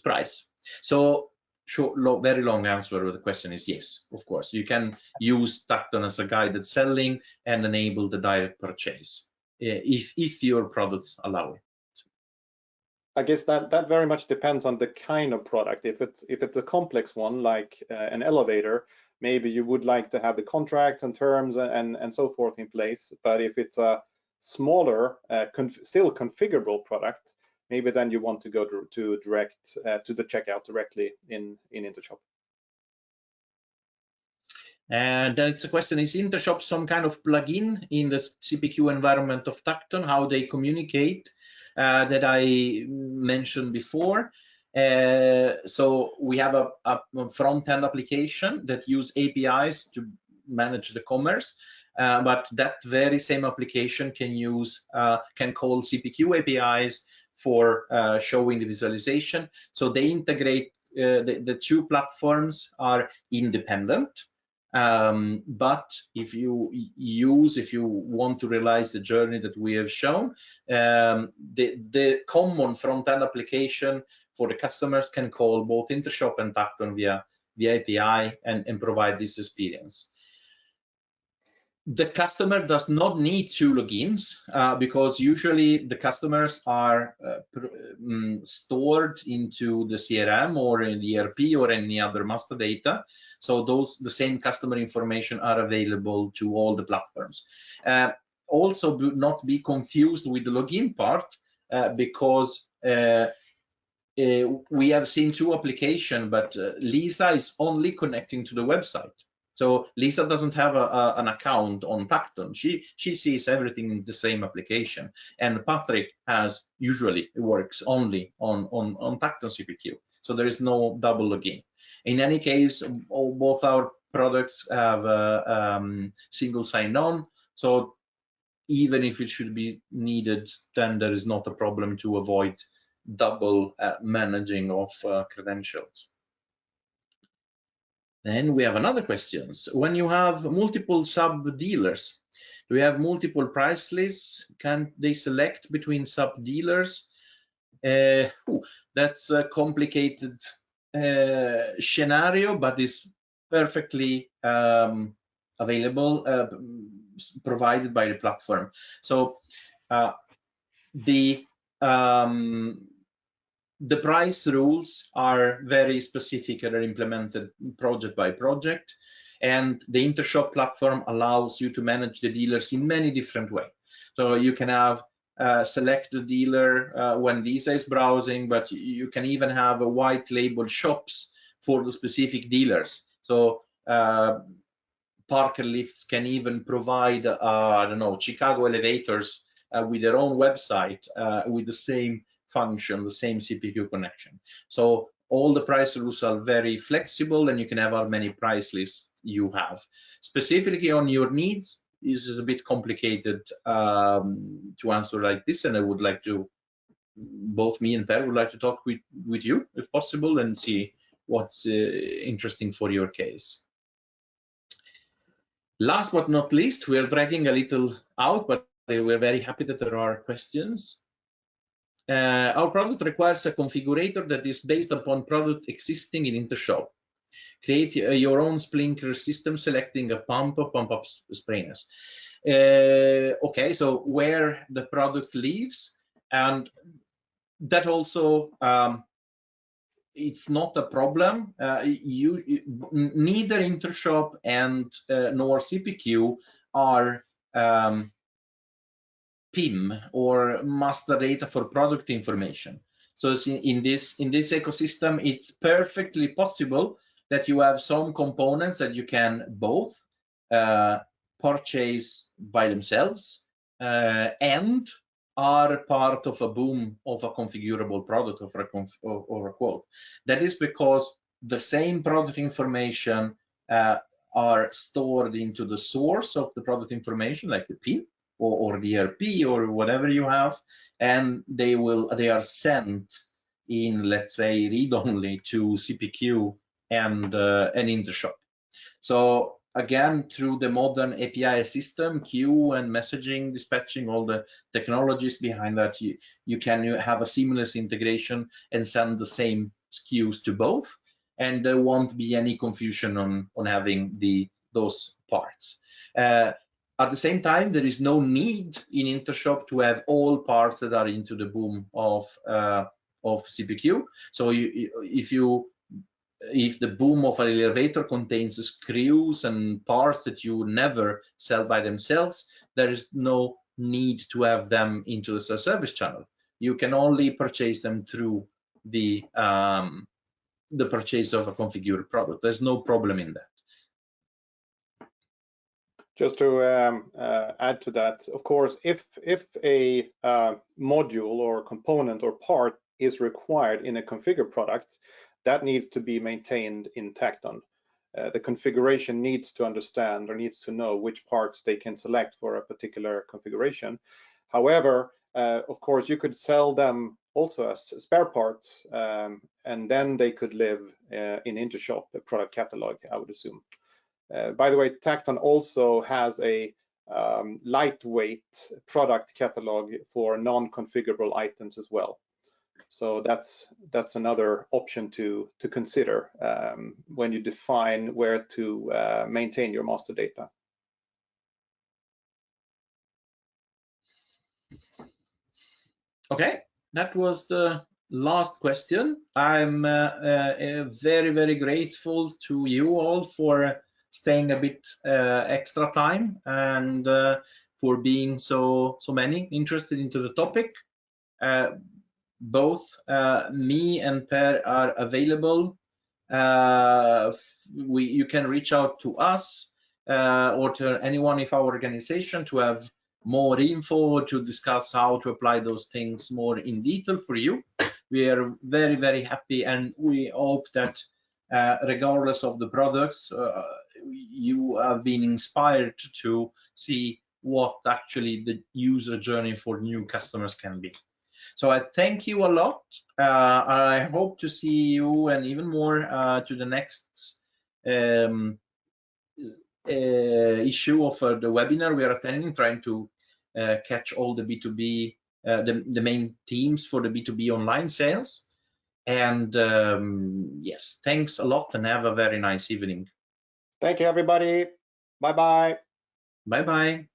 price. So very long answer. The question is yes, of course. You can use Tacton as a guided selling and enable the direct purchase if your products allow it. I guess that very much depends on the kind of product. If it's a complex one, like an elevator, maybe you would like to have the contracts and terms and so forth in place. But if it's a smaller, still configurable product, maybe then you want to go to the checkout directly in Intershop. And it's a question: is Intershop some kind of plugin in the CPQ environment of Tacton? How they communicate? That I mentioned before. So we have a front-end application that use APIs to manage the commerce. But that very same application can call CPQ APIs for showing the visualization. So they integrate, the two platforms are independent. But if you want to realize the journey that we have shown, the common front-end application for the customers can call both Intershop and Tacton via API and provide this experience. The customer does not need two logins because usually the customers are stored into the CRM or in the ERP or any other master data. So the same customer information are available to all the platforms. Also, do not be confused with the login part because we have seen two applications, but Lisa is only connecting to the website. So Lisa doesn't have an account on Tacton. She sees everything in the same application. And Patrick usually works only on Tacton CPQ. So there is no double login. In any case, both our products have single sign-on. So even if it should be needed, then there is not a problem to avoid double managing of credentials. Then we have another question. When you have multiple sub-dealers, do we have multiple price lists? Can they select between sub-dealers? That's a complicated scenario, but is perfectly available, provided by the platform. So the price rules are very specific and are implemented project by project, and the Intershop platform allows you to manage the dealers in many different ways. So you can have select the dealer when Lisa is browsing, but you can even have a white label shops for the specific dealers. So Parker Lifts can even provide, I don't know, Chicago Elevators with their own website with the same function, the same CPQ connection. So all the price rules are very flexible, and you can have how many price lists you have. Specifically on your needs, this is a bit complicated to answer like this, and I would like to, both me and Per would like to talk with you, if possible, and see what's interesting for your case. Last but not least, we are dragging a little out, but we're very happy that there are questions. Our product requires a configurator that is based upon product existing in Intershop. Create your own sprinkler system, selecting a pump-up sprainers. Okay, so where the product lives, and that also it's not a problem. Neither Intershop and nor CPQ are PIM or master data for product information. So in this ecosystem, it's perfectly possible that you have some components that you can both purchase by themselves and are part of a boom of a configurable product or a quote. That is because the same product information are stored into the source of the product information, like the PIM or the ERP or whatever you have, and they are sent in, let's say, read-only to CPQ and Intershop. So again, through the modern API system, queue and messaging, dispatching, all the technologies behind that, you can have a seamless integration and send the same SKUs to both, and there won't be any confusion on having those parts. At the same time, there is no need in Intershop to have all parts that are into the boom of CPQ. So if the boom of an elevator contains screws and parts that you never sell by themselves, there is no need to have them into the self-service channel. You can only purchase them through the purchase of a configured product. There's no problem in that. Just to add to that, of course, if a module or component or part is required in a configured product, that needs to be maintained in Tacton. the configuration needs to understand or needs to know which parts they can select for a particular configuration. However, of course, you could sell them also as spare parts, and then they could live in Intershop, the product catalog, I would assume. By the way, Tacton also has a lightweight product catalog for non-configurable items as well. So that's another option to consider when you define where to maintain your master data. Okay, that was the last question. I'm very, very grateful to you all for staying a bit extra time and for being so many interested into the topic. Both me and Per are available. You can reach out to us or to anyone in our organization to have more info, to discuss how to apply those things more in detail for you. We are very, very happy, and we hope that regardless of the products, you have been inspired to see what actually the user journey for new customers can be. So I thank you a lot. I hope to see you and even more to the next issue of the webinar we are attending, trying to catch all the B2B, the main themes for the B2B online sales. And yes, thanks a lot and have a very nice evening. Thank you, everybody. Bye-bye. Bye-bye.